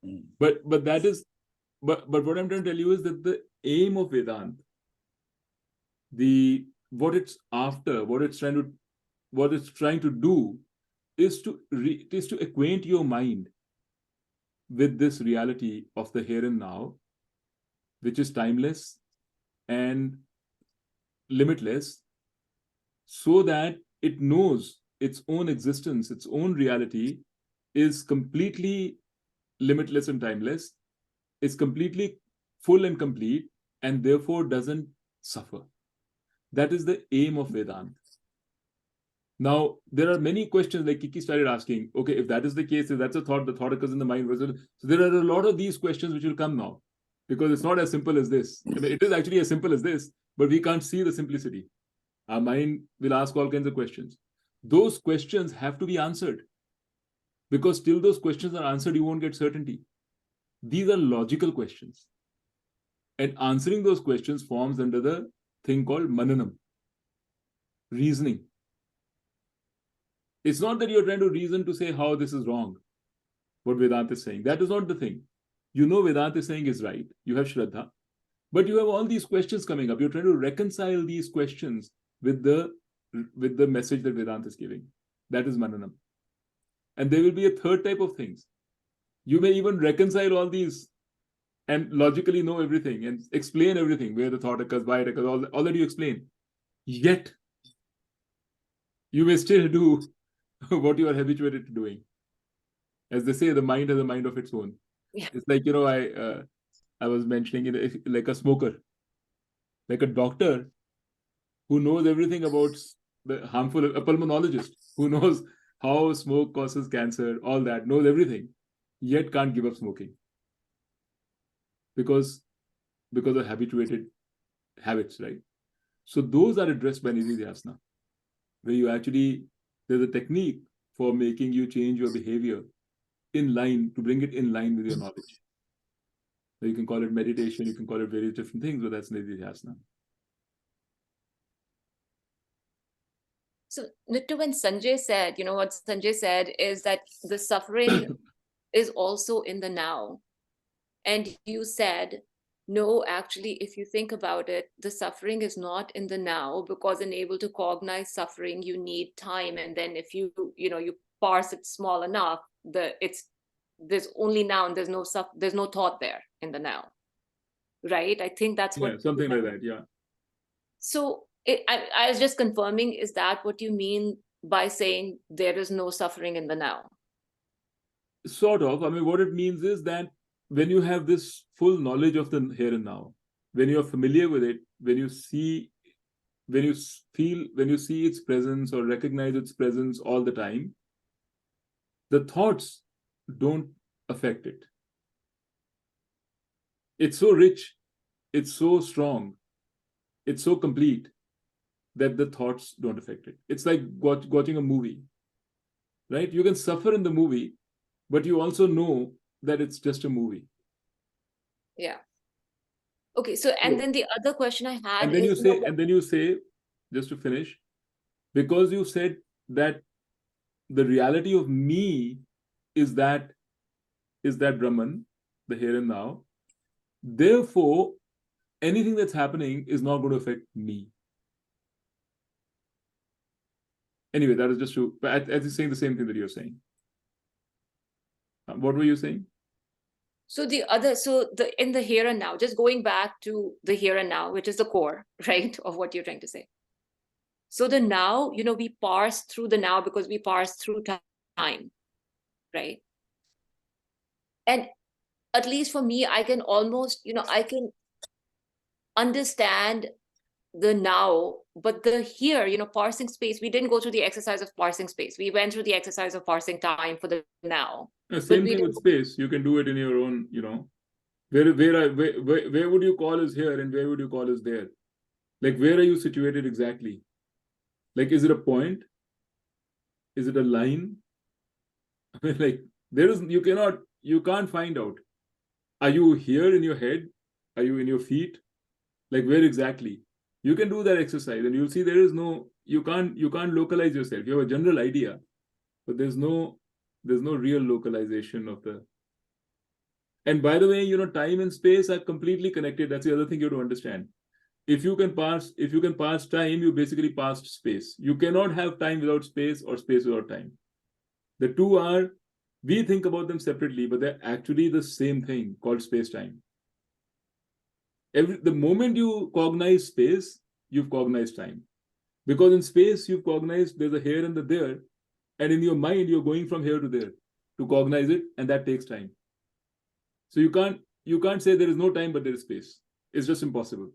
Mm. But that is but what I'm trying to tell you is that the aim of Vedant, what it's after, what it's trying to do is to acquaint your mind with this reality of the here and now, which is timeless and limitless, so that it knows its own existence, its own reality is completely limitless and timeless, is completely full and complete, and therefore doesn't suffer. That is the aim of Vedanta. Now, there are many questions like Kiki started asking, okay, if that is the case, if that's a thought, the thought occurs in the mind. So there are a lot of these questions which will come now, because it's not as simple as this. I mean, it is actually as simple as this, but we can't see the simplicity. Our mind will ask all kinds of questions. Those questions have to be answered, because till those questions are answered, you won't get certainty. These are logical questions. And answering those questions forms under the thing called mananam, reasoning. It's not that you're trying to reason to say how this is wrong, what Vedanta is saying. That is not the thing. You know Vedanta is saying is right. You have Shraddha. But you have all these questions coming up. You're trying to reconcile these questions with the message that Vedanta is giving. That is Mananam. And there will be a third type of things. You may even reconcile all these and logically know everything and explain everything, where the thought occurs, why it occurs, all that you explain. Yet, you may still do what you are habituated to doing. As they say, the mind has a mind of its own. Yeah. It's like, I was mentioning it like a smoker, like a doctor who knows everything about the harmful, a pulmonologist who knows how smoke causes cancer, all that, knows everything, yet can't give up smoking because of habituated habits, right? So those are addressed by Nidhi Dhyasana, where you actually, there's a technique for making you change your behavior in line, to bring it in line with your knowledge. So you can call it meditation, you can call it various different things, but that's Nidhi Dhyasana. So, Nittu, when Sanjay said, what Sanjay said is that the suffering is also in the now. And you said, no, actually, if you think about it, the suffering is not in the now, because in able to cognize suffering, you need time. And then if you parse it small enough, there's only now and there's no thought there in the now. Right? I think that's what. Yeah, something like that. Yeah. So I was just confirming, is that what you mean by saying there is no suffering in the now? Sort of. I mean, what it means is that when you have this full knowledge of the here and now, when you're familiar with it, when you see its presence or recognize its presence all the time, the thoughts don't affect it. It's so rich, it's so strong, it's so complete that the thoughts don't affect it. It's like watching a movie, right? You can suffer in the movie, but you also know that it's just a movie. Yeah. Okay. So, and then the other question I had And then is, you say, just to finish, because you said that the reality of me is that Brahman, the here and now. Therefore, anything that's happening is not going to affect me. Anyway, that is just true. But as you're saying the same thing that you're saying. What were you saying? so in the here and now, just going back to the here and now, which is the core, right, of what you're trying to say. So the now, we parse through the now because we parse through time, right? And at least for me, I can almost, I can understand the now, but the here, parsing space, we didn't go through the exercise of parsing space. We went through the exercise of parsing time for the now. Same thing with space. You can do it in your own, Where would you call is here and where would you call is there? Like, where are you situated exactly? Like, is it a point? Is it a line? I mean, like, you can't find out. Are you here in your head? Are you in your feet? Like, where exactly? You can do that exercise and you'll see you can't localize yourself. You have a general idea, but there's no real localization of the. And by the way, time and space are completely connected. That's the other thing you have to understand. If you can pass time, you basically passed space. You cannot have time without space or space without time. The two are, we think about them separately, but they're actually the same thing called space-time. The moment you cognize space, you've cognized time. Because in space, you've cognized there's a here and the there, and in your mind, you're going from here to there to cognize it, and that takes time. So you can't say there is no time, but there is space. It's just impossible.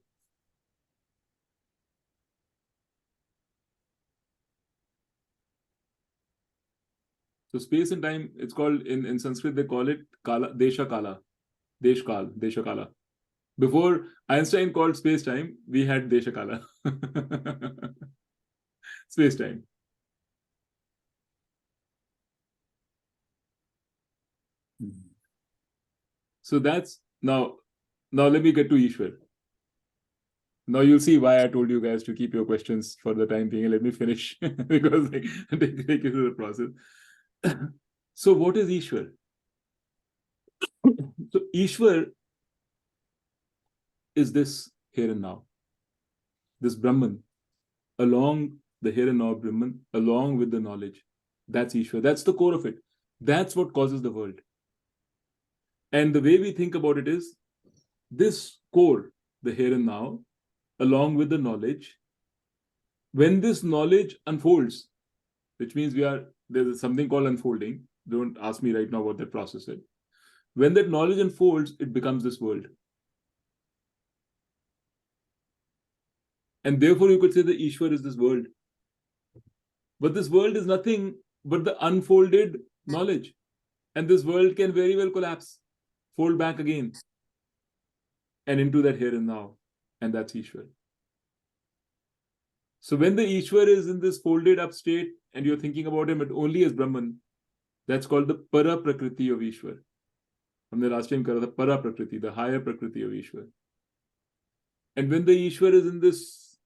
So space and time, it's called in Sanskrit, they call it Kala, Desha Kala. Desh Kal, Desha Kala. Before Einstein called space-time, we had Desha Kala. Space-time. So that's now let me get to Ishwar. Now you'll see why I told you guys to keep your questions for the time being. Let me finish because take you through the process. So what is Ishwar? So Ishwar is this here and now. This Brahman, along the here and now Brahman, along with the knowledge. That's Ishwar. That's the core of it. That's what causes the world. And the way we think about it is this core, the here and now, along with the knowledge, when this knowledge unfolds, which means there's something called unfolding. Don't ask me right now what that process is. When that knowledge unfolds, it becomes this world. And therefore, you could say the Ishwar is this world. But this world is nothing but the unfolded knowledge. And this world can very well collapse, fold back again, and into that here and now. And that's Ishwar. So when the Ishwar is in this folded up state and you're thinking about him only as Brahman, that's called the para prakriti of Ishwar. हमने last time करा था para prakriti, the higher prakriti of Ishwar. And when the Ishwar is in this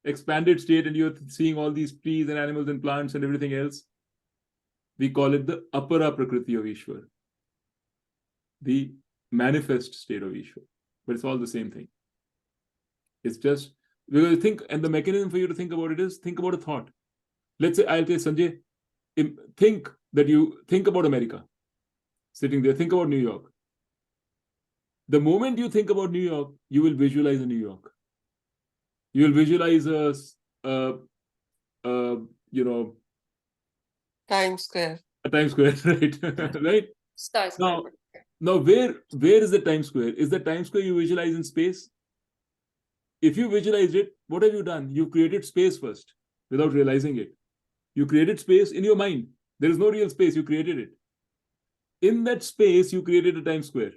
expanded state and you're seeing all these trees and animals and plants and everything else, we call it the apara prakriti of Ishwar, the manifest state of Ishwar. But it's all the same thing. It's just because and the mechanism for you to think about it is think about a thought. Let's say I'll say, Sanjay, think about America, sitting there, think about New York. The moment you think about New York, you will visualize a New York. You will visualize Times Square. A Times Square, right? Right? Skyscraper. Now where is the Times Square? Is the Times Square you visualize in space? If you visualize it, what have you done? You've created space first without realizing it. You created space in your mind. There is no real space. You created it. In that space, you created a Times Square.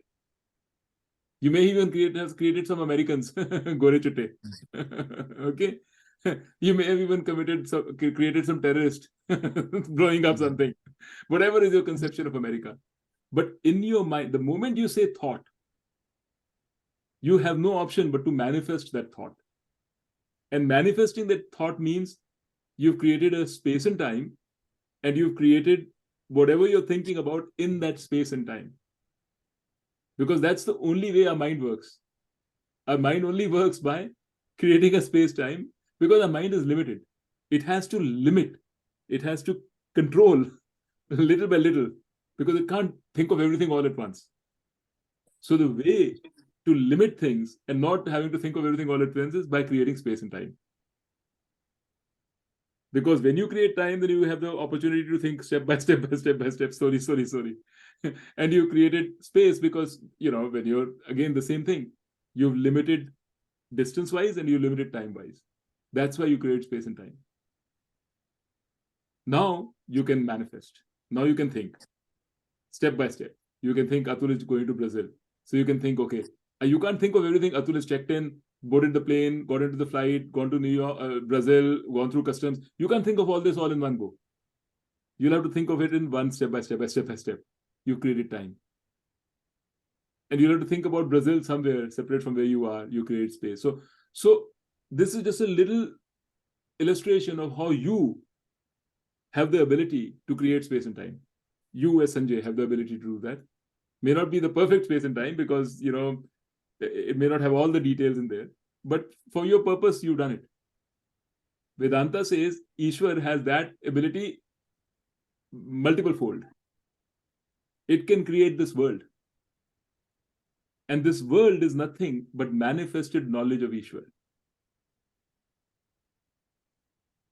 You may even have created some Americans, Gore Chitte. Okay? You may have even created some terrorist blowing up something. Whatever is your conception of America. But in your mind, the moment you say thought, you have no option but to manifest that thought. And manifesting that thought means you've created a space and time, and you've created whatever you're thinking about in that space and time. Because that's the only way our mind works. Our mind only works by creating a space-time because our mind is limited. It has to limit. It has to control little by little because it can't think of everything all at once. So the way to limit things and not having to think of everything all at once is by creating space and time. Because when you create time, then you have the opportunity to think step by step, slowly. And you created space because, when you're, again, the same thing. You've limited distance-wise and you limited time-wise. That's why you create space and time. Now you can manifest. Now you can think. Step by step. You can think Atul is going to Brazil. So you can think, okay, you can't think of everything. Atul is checked in, boarded the plane, got into the flight, gone to New York, Brazil, gone through customs. You can't think of all this all in one go. You'll have to think of it in one step by step by step by step. You created time. And you'll have to think about Brazil somewhere separate from where you are. You create space. So this is just a little illustration of how you have the ability to create space and time. You as Sanjay have the ability to do that. May not be the perfect space and time because, you know, it may not have all the details in there. But for your purpose, you've done it. Vedanta says Ishwar has that ability multiple fold. It can create this world. And this world is nothing but manifested knowledge of Ishwar.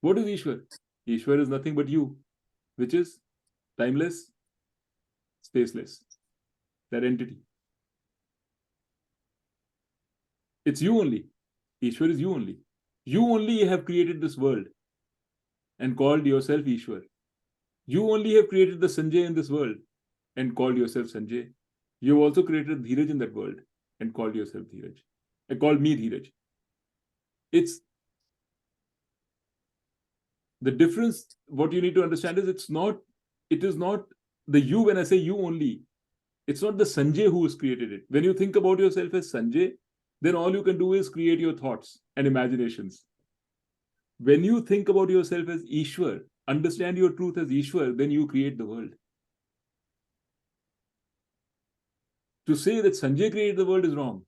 What is Ishwar? Ishwar is nothing but you, which is timeless, spaceless, that entity. It's you only. Ishwar is you only. You only have created this world and called yourself Ishwar. You only have created the Sanjay in this world and called yourself Sanjay. You have also created Dheeraj in that world and called yourself Dheeraj. And called me Dheeraj. It's the difference. What you need to understand is it is not the you. When I say you only, it's not the Sanjay who has created it. When you think about yourself as Sanjay, then all you can do is create your thoughts and imaginations. When you think about yourself as Ishwar, understand your truth as Ishwar, then you create the world. To say that Sanjay created the world is wrong,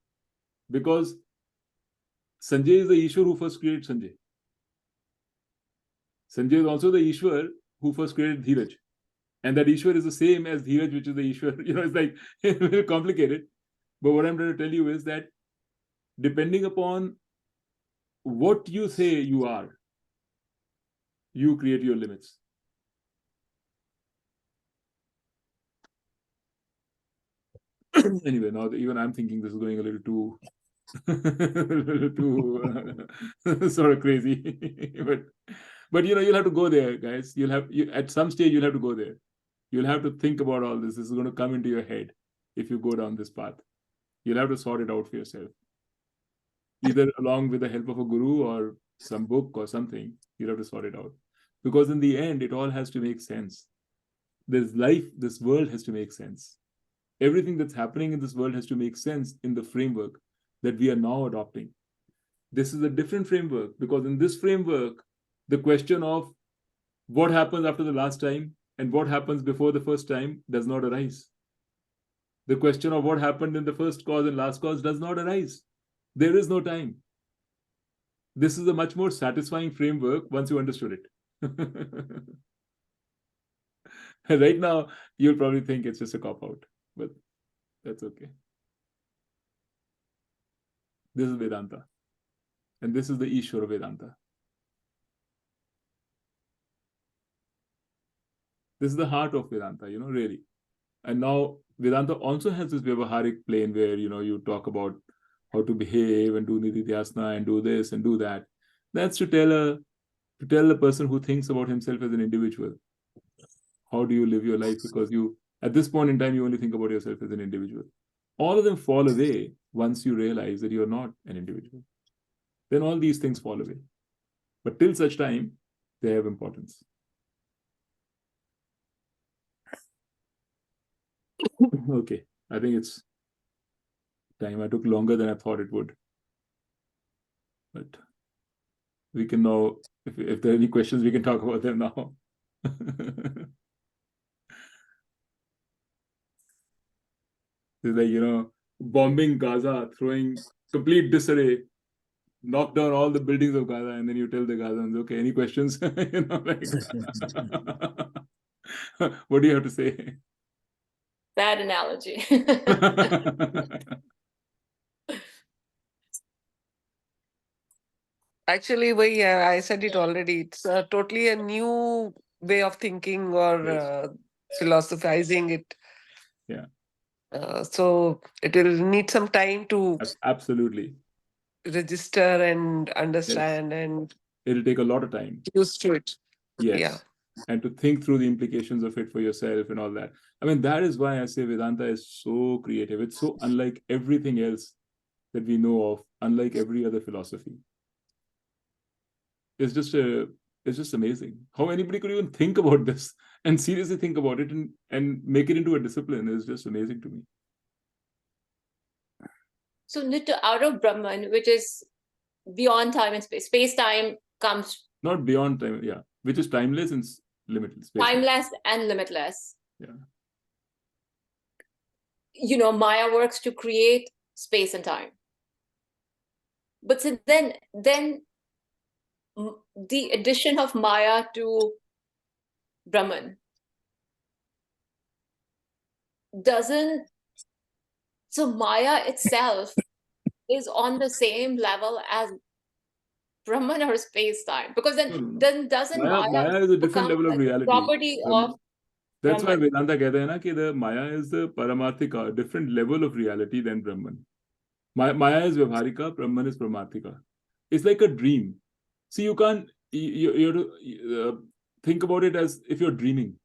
because Sanjay is the Ishwar who first created Sanjay. Sanjay is also the Ishwar who first created Dheeraj. And that Ishwar is the same as Dheeraj, which is the Ishwar. You know, it's like a little complicated. But what I'm trying to tell you is that depending upon what you say you are, you create your limits. Anyway, now even I'm thinking this is going a little too, sort of crazy. but you know, you'll have to go there, guys. At some stage you'll have to go there. You'll have to think about all this. This is going to come into your head if you go down this path. You'll have to sort it out for yourself, either along with the help of a guru or some book or something. You'll have to sort it out, because in the end, it all has to make sense. This life, this world has to make sense. Everything that's happening in this world has to make sense in the framework that we are now adopting. This is a different framework, because in this framework, the question of what happens after the last time and what happens before the first time does not arise. The question of what happened in the first cause and last cause does not arise. There is no time. This is a much more satisfying framework once you understood it. Right now, you'll probably think it's just a cop-out, but that's okay. This is Vedanta. And this is the Ishwara Vedanta. This is the heart of Vedanta, you know, really. And now Vedanta also has this Vyavaharik plane where, you know, you talk about how to behave and do Nididhyasana and do this and do that. That's to tell a person who thinks about himself as an individual. How do you live your life? Because you, at this point in time, you only think about yourself as an individual. All of them fall away once you realize that you're not an individual. Then all these things fall away. But till such time, they have importance. Okay, I think it's time. I took longer than I thought it would. But we can now, if there are any questions, we can talk about them now. It's like, you know, bombing Gaza, throwing complete disarray, knock down all the buildings of Gaza, and then you tell the Gazans, okay, any questions? You know, like, what do you have to say? Bad analogy. Actually, I said it already. It's totally a new way of thinking or Yes. philosophizing it. Yeah. So it will need some time to Absolutely. register and understand and It'll take a lot of time. used to it. Yes. Yeah. and to think through the implications of it for yourself and all that. I mean, that is why I say Vedanta is so creative. It's so unlike everything else that we know of, unlike every other philosophy. It's just amazing how anybody could even think about this and seriously think about it and make it into a discipline is just amazing to me. So Nitya, out of Brahman, which is beyond time and space, space-time comes not beyond time, yeah, which is timeless and limitless. Timeless and limitless. Yeah. You know, Maya works to create space and time. But so then the addition of Maya to Brahman doesn't, so Maya itself is on the same level as Brahman or space-time, because then doesn't Maya is a different level of reality. Property of that's Brahman. why Vedanta कहता है ना कि the Maya is the paramarthika, a different level of reality than Brahman. Maya is Vyavharika, Brahman is Paramarthika. It's like a dream. See, you can't, you have to think about it as if you're dreaming.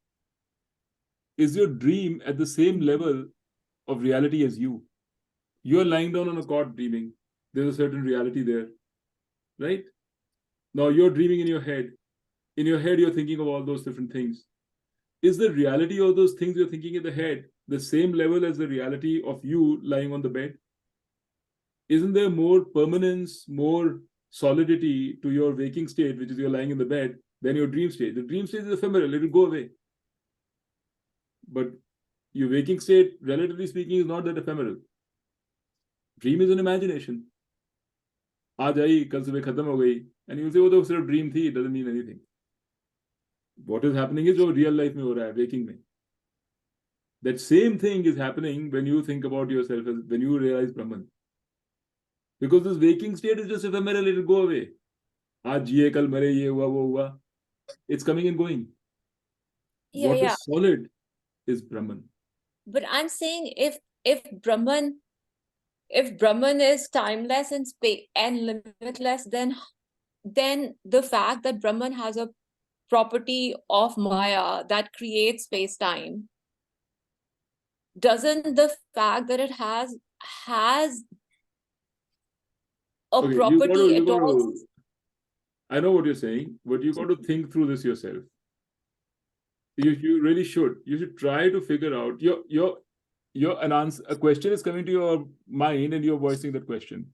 Is your dream at the same level of reality as you? You're lying down on a cot dreaming. There's a certain reality there, right? Now you're dreaming in your head. In your head, you're thinking of all those different things. Is the reality of those things you're thinking in the head the same level as the reality of you lying on the bed? Isn't there more permanence, more solidity to your waking state, which is you're lying in the bed, than your dream state? The dream state is ephemeral, it'll go away. But your waking state, relatively speaking, is not that ephemeral. Dream is an imagination. आज आई, कल सुबह खत्म हो गई, and you say, वो तो सिर्फ dream थी, it doesn't mean anything. What is happening is जो real life में हो रहा है, waking में. That same thing is happening when you think about yourself, as when you realize Brahman. Because this waking state is just ephemeral, it will go away. आज जिए कल मरे, ये हुआ वो हुआ. It's coming and going. Yeah, What yeah. is solid is Brahman. But I'm saying if Brahman is timeless and space and limitless, then the fact that Brahman has a property of Maya that creates space-time, doesn't the fact that it has a Okay, property at all? I know what you're saying, but you got to think through this yourself. You really should. You should try to figure out an answer. A question is coming to your mind, and you're voicing that question.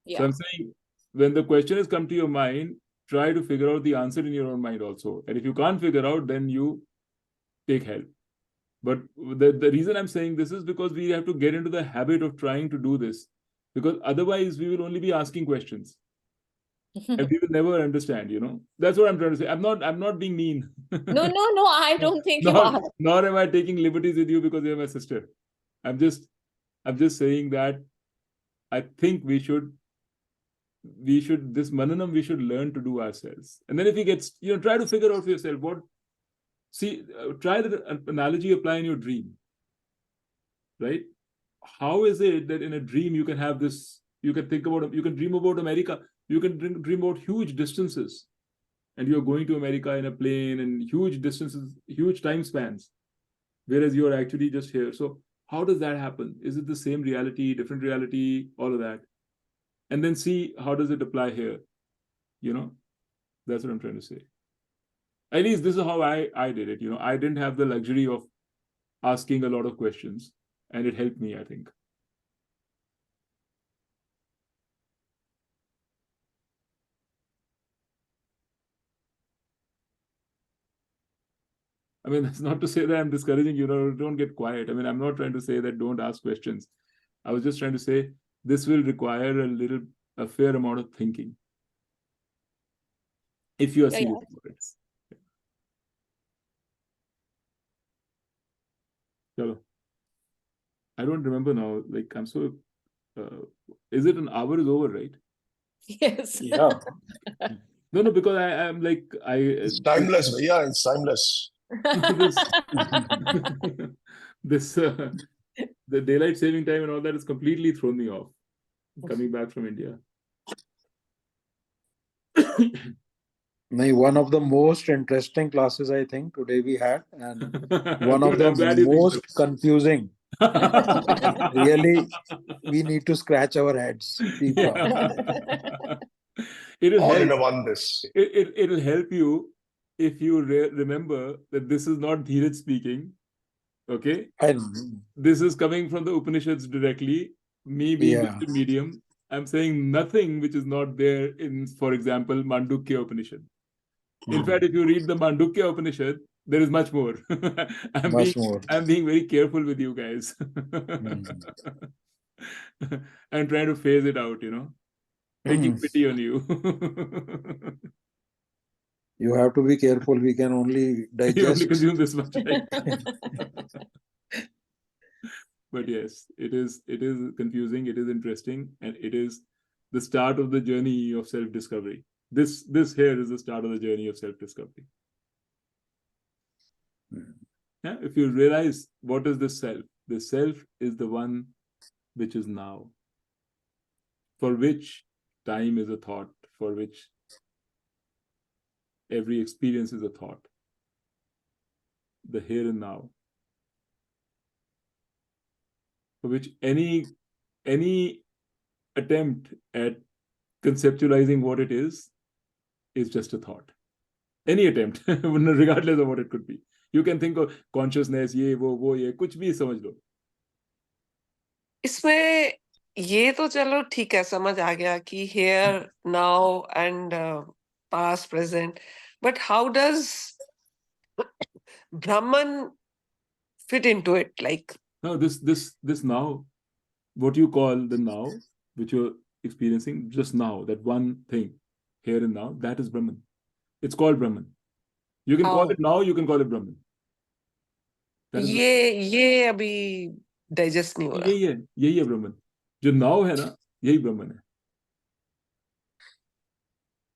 Yeah. So I'm saying, when the question has come to your mind, try to figure out the answer in your own mind also. And if you can't figure out, then you take help. But the reason I'm saying this is because we have to get into the habit of trying to do this, because otherwise we will only be asking questions and we will never understand. That's what I'm trying to say. I'm not being mean. No, I don't think you are. Nor am I taking liberties with you because you're my sister. I'm just saying that I think we should this mananam we should learn to do ourselves. And then if we get, try to figure out for yourself try the analogy apply in your dream, right? How is it that in a dream you can have this, you can dream about America, you can dream about huge distances, and you're going to America in a plane and huge distances, huge time spans, whereas you're actually just here. So how does that happen? Is it the same reality, different reality, all of that? And then see how does it apply here. That's what I'm trying to say. At least this is how I did it. I didn't have the luxury of asking a lot of questions, and it helped me, I think. I mean, that's not to say that I'm discouraging you, don't get quiet. I mean, I'm not trying to say that don't ask questions. I was just trying to say this will require a fair amount of thinking, if you are serious about it. Chalo. I don't remember now. Like, I'm so. Is it an hour is over, right? Yes. Yeah. No, because I'm like It's timeless. Yeah, it's timeless. The daylight saving time and all that has completely thrown me off coming back from India. One of the most interesting classes I think today we had, and one of Good, the I'm glad you think so. most confusing. Really, we need to scratch our heads deeper. It'll All in help. a one this. It'll help you if you remember that this is not Dheeraj speaking. Okay, I know. this is coming from the Upanishads directly. Me being Yeah. just a medium, I'm saying nothing which is not there in, for example, Mandukya Upanishad. In fact, if you read the Mandukya Upanishad, there is much more. Much more. I'm being very careful with you guys. I'm trying to phase it out, taking pity on you. You have to be careful. We can only digest. You only consume this much, right? But yes, it is confusing, it is interesting, and it is the start of the journey of self-discovery. This here is the start of the journey of self-discovery. Yeah, if you realize what is this self is the one which is now, for which time is a thought, for which every experience is a thought, the here and now, for which any attempt at conceptualizing what it is just a thought. Any attempt, regardless of what it could be. You can think of consciousness, ये वो ये कुछ भी समझ लो. इसमें ये तो चलो ठीक है, समझ आ गया कि here, now and past, present. But how does Brahman fit into it? Like, No, this now, what you call the now, which you're experiencing just now, that one thing, here and now, that is Brahman. It's called Brahman. You can call it now, you can call it Brahman. ये अभी digest नहीं हो रहा. यही है ब्रह्मन. जो now है ना, यही ब्रह्मन है.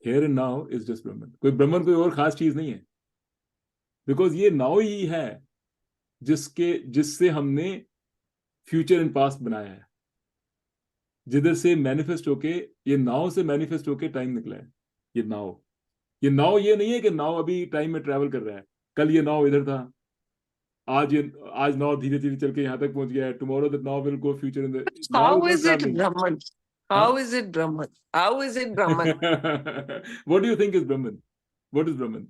Here and now is just Brahman. कोई ब्रह्मन कोई और खास चीज नहीं है. Because ये नाउ ही है जिससे हमने फ्यूचर एंड पास्ट बनाया है. जिधर से मैनिफेस्ट होके, ये नाउ से मैनिफेस्ट होके टाइम निकला है. ये नाउ ये नहीं है कि नाउ अभी टाइम में ट्रैवल कर रहा है. कल ये नाउ इधर था, आज नाउ धीरे धीरे चल के यहाँ तक पहुंच गया है. Tomorrow that now will go future in the. How is it Brahman? How is it Brahman? How is it Brahman? What do you think is Brahman? What is Brahman?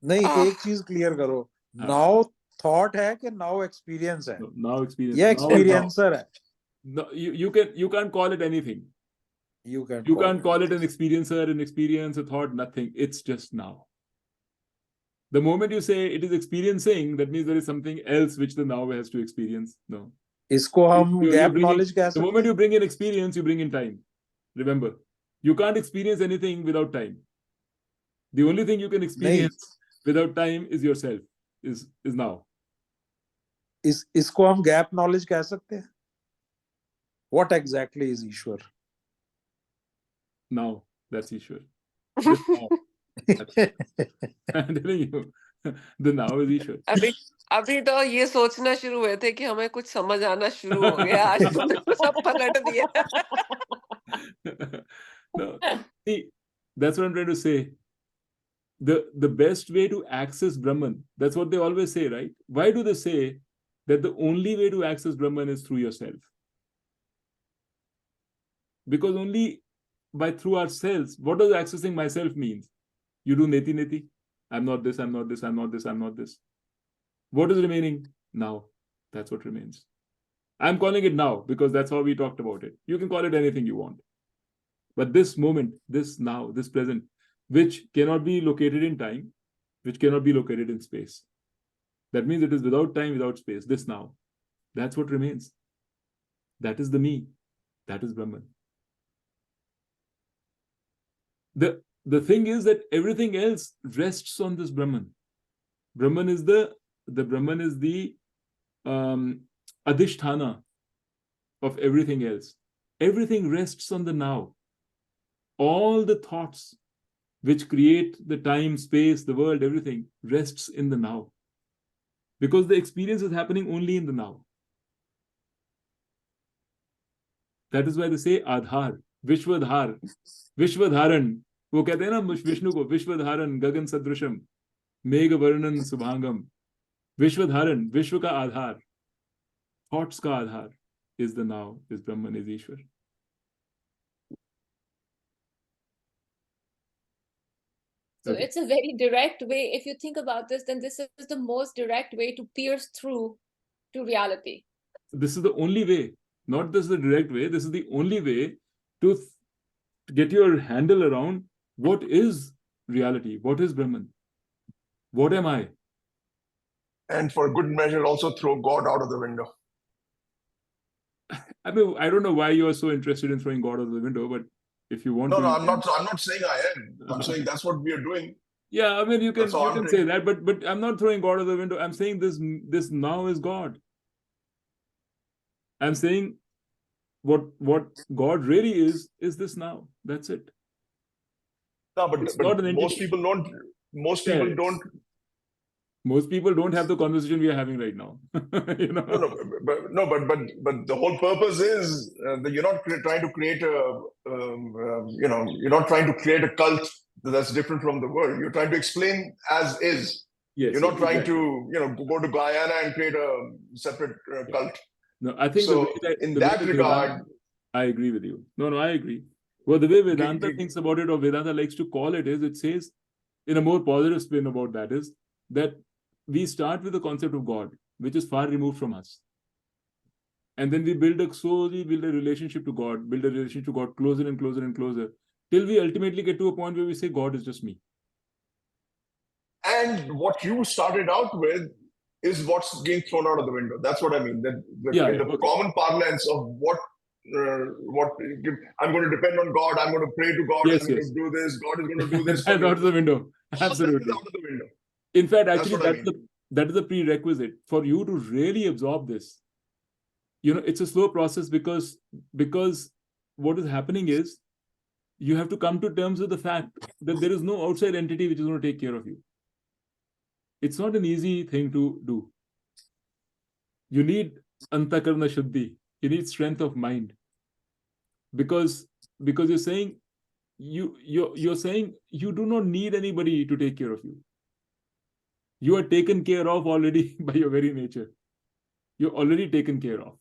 नहीं, एक चीज क्लियर करो. नाउ थॉट है कि now experience है? Now experience. ये experiencer है. No, you can't call it anything. You can't call it an experiencer, an experience, a thought, nothing. It's just now. The moment you say it is experiencing, that means there is something else which the now has to experience. No. इसको हम gap knowledge कह सकते हैं. The moment you bring in experience, you bring in time. Remember, you can't experience anything without time. The only thing you can experience without time is yourself. Is now. इसको हम gap knowledge कह सकते हैं. What exactly is Ishwar? Now, that's Ishwar. Just now. I'm telling you, the now is Ishwar. अभी तो ये सोचना शुरू हुए थे कि हमें कुछ समझ आना शुरू हो गया. आज तो सब पलट दिया. No, see, that's what I'm trying to say. The best way to access Brahman, that's what they always say, right? Why do they say that the only way to access Brahman is through yourself? Because only through ourselves, what does accessing myself means? You do neti neti. I'm not this, I'm not this, I'm not this, I'm not this. What is remaining? Now. That's what remains. I'm calling it now because that's how we talked about it. You can call it anything you want. But this moment, this now, this present, which cannot be located in time, which cannot be located in space. That means it is without time, without space. This now. That's what remains. That is the me. That is Brahman. The thing is that everything else rests on this Brahman. Brahman is the adhisthana of everything else. Everything rests on the now. All the thoughts which create the time, space, the world, everything rests in the now. Because the experience is happening only in the now. That is why they say Adhar, Vishwadhar, Vishwadharan. वो कहते हैं ना विष्णु को, विश्वधारण गगन सदृशम मेघ वर्णन शुभांगम. विश्वधारण, विश्व का आधार, thoughts का आधार is the now, is Brahman, is Ishwar. So Okay. it's a very direct way. If you think about this, then this is the most direct way to pierce through to reality. This is the only way, not this is the direct way, this is the only way to get your handle around what is reality, what is Brahman, what am I. And for good measure, also throw God out of the window. I mean, I don't know why you are so interested in throwing God out of the window, but if you want No, to, no, I'm not saying I am. I'm saying that's what we are doing. yeah, I mean, you That's all I'm can say saying. that, but I'm not throwing God out of the window. I'm saying this now is God. I'm saying what God really is this now. That's it. No, but It's not an entity. most people don't. Most Yeah, people don't. most people don't have the conversation we are having right now. You know? But the whole purpose is that you're not trying to create a, you're not trying to create a cult that's different from the world. You're trying to explain as is. Yes, You're not trying exactly. to, go to Guyana and create a separate cult. No, I think So in the way that that regard, Vedanta, I agree with you. No, I agree. Well, the way Vedanta g- g- thinks about it, or Vedanta likes to call it, is it says, in a more positive spin about that, is that we start with the concept of God, which is far removed from us. And then we slowly build a relationship to God, build a relationship to God closer and closer and closer, till we ultimately get to a point where we say, God is just me. and what you started out with is what's being thrown out of the window. That's what I mean. That in the Okay. common parlance of what I'm going to depend on God, I'm going to pray to God, Yes, I'm going yes. to do this, God is going to do this for That's me. out of the window. All that is Absolutely. out of the window. In fact, That's actually, what I mean. that is the prerequisite for you to really absorb this. You know, it's a slow process because what is happening is you have to come to terms with the fact that there is no outside entity which is going to take care of you. It's not an easy thing to do. You need antakarna shuddhi. You need strength of mind, because you're saying you're saying you do not need anybody to take care of you. You are taken care of already by your very nature. You're already taken care of.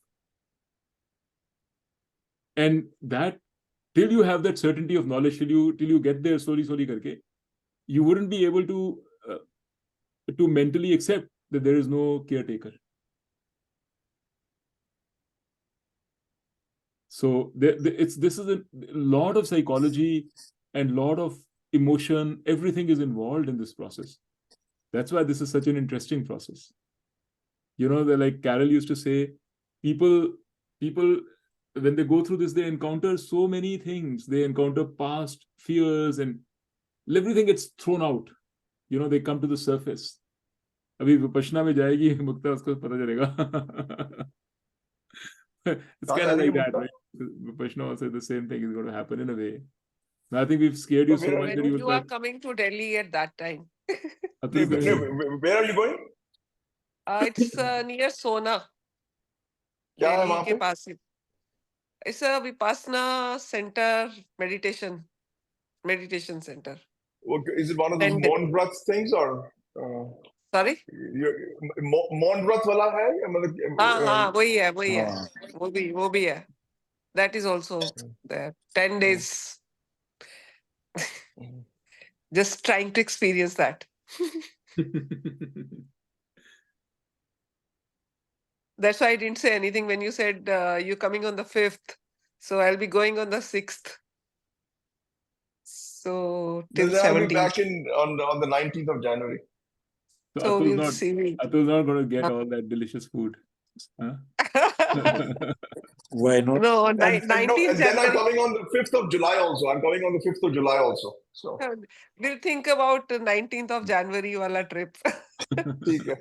And that, till you have that certainty of knowledge, till you get there slowly karke, you wouldn't be able to mentally accept that there is no caretaker. So this is a lot of psychology and lot of emotion. Everything is involved in this process. That's why this is such an interesting process. You know, like Carol used to say, people when they go through this, they encounter so many things. They encounter past fears and everything gets thrown out. You know, they come to the surface. अभी विपश्यना में जाएगी मुक्ता, उसको पता चलेगा. It's kind of like that, right? Vipassana also, the same thing is going to happen in a way. I think we've scared you so much that When you you are coming to Delhi at that time. Where are you going? It's near Sona. क्या है Delhi वहाँ के पे? पास ही. It's a Vipassana center meditation center. Okay, is it one of those 10 days. Mount Vrat things or? Sorry? Mount Vrat वाला है या मतलब? हाँ वही है हाँ. वो भी है. That is also there. 10 days. Just trying to experience that. That's why I didn't say anything when you said you're coming on the 5th. So I'll be going on the 6th. So till Then I'll be 17th. back on the 19th of January. So we'll see. Atul's not going to get all that delicious food. Huh? Why not? No, And 19th then I'm January. coming on the 5th of July also. I'm coming on the 5th of July also. So We'll think about the 19th of January wala trip. ठीक है.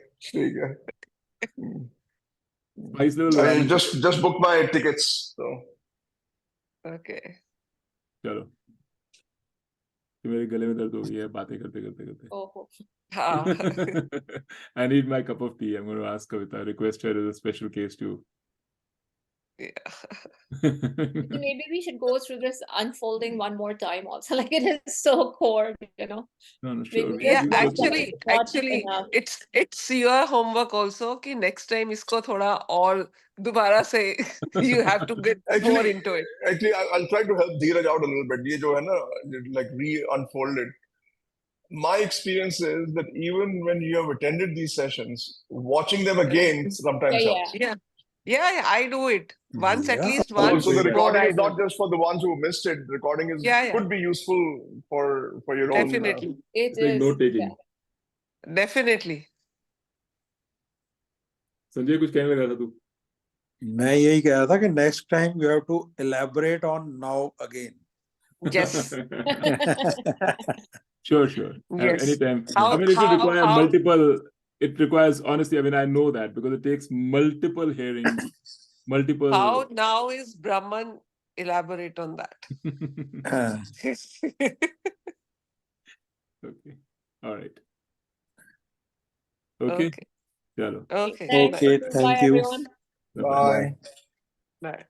Spice level I बढ़ाने just booked my tickets. So Okay. चलो, मेरे गले में दर्द हो गई है बातें करते करते. Oh. I need my cup of tea. I'm going to ask Kavita, request her as a special case to Yeah. So maybe we should go through this unfolding one more time also. Like it is so core, No, Maybe sure. we'll Yeah, You start go through with it. actually, enough. it's your homework also कि next time इसको थोड़ा और दोबारा से you have to get more into it. Actually, I'll try to help Dheeraj out a little bit. ये जो है ना, like re-unfold it. My experience is that even when you have attended these sessions, watching them again sometimes Yeah, helps. Yeah, I do it once, at Yeah. least So, once. so the Yeah. recording more is I not do. just for the ones who missed it. The recording is Yeah. could be useful for your own. Definitely, it It's like is. note taking. definitely. Sanjay कुछ कहने लगा था तू? मैं यही कह रहा था कि next time you have to elaborate on now again. Yes. Sure. Yes. Anytime. How- I mean, it will how- require how- multiple. It requires, honestly, I mean, I know that because it takes multiple hearings, multiple. How now is Brahman? Elaborate on that. Okay. All right. Okay. Okay. Chalo. Okay. Thanks. Okay, Bye, thank you. everyone. Bye-bye. Bye. Bye.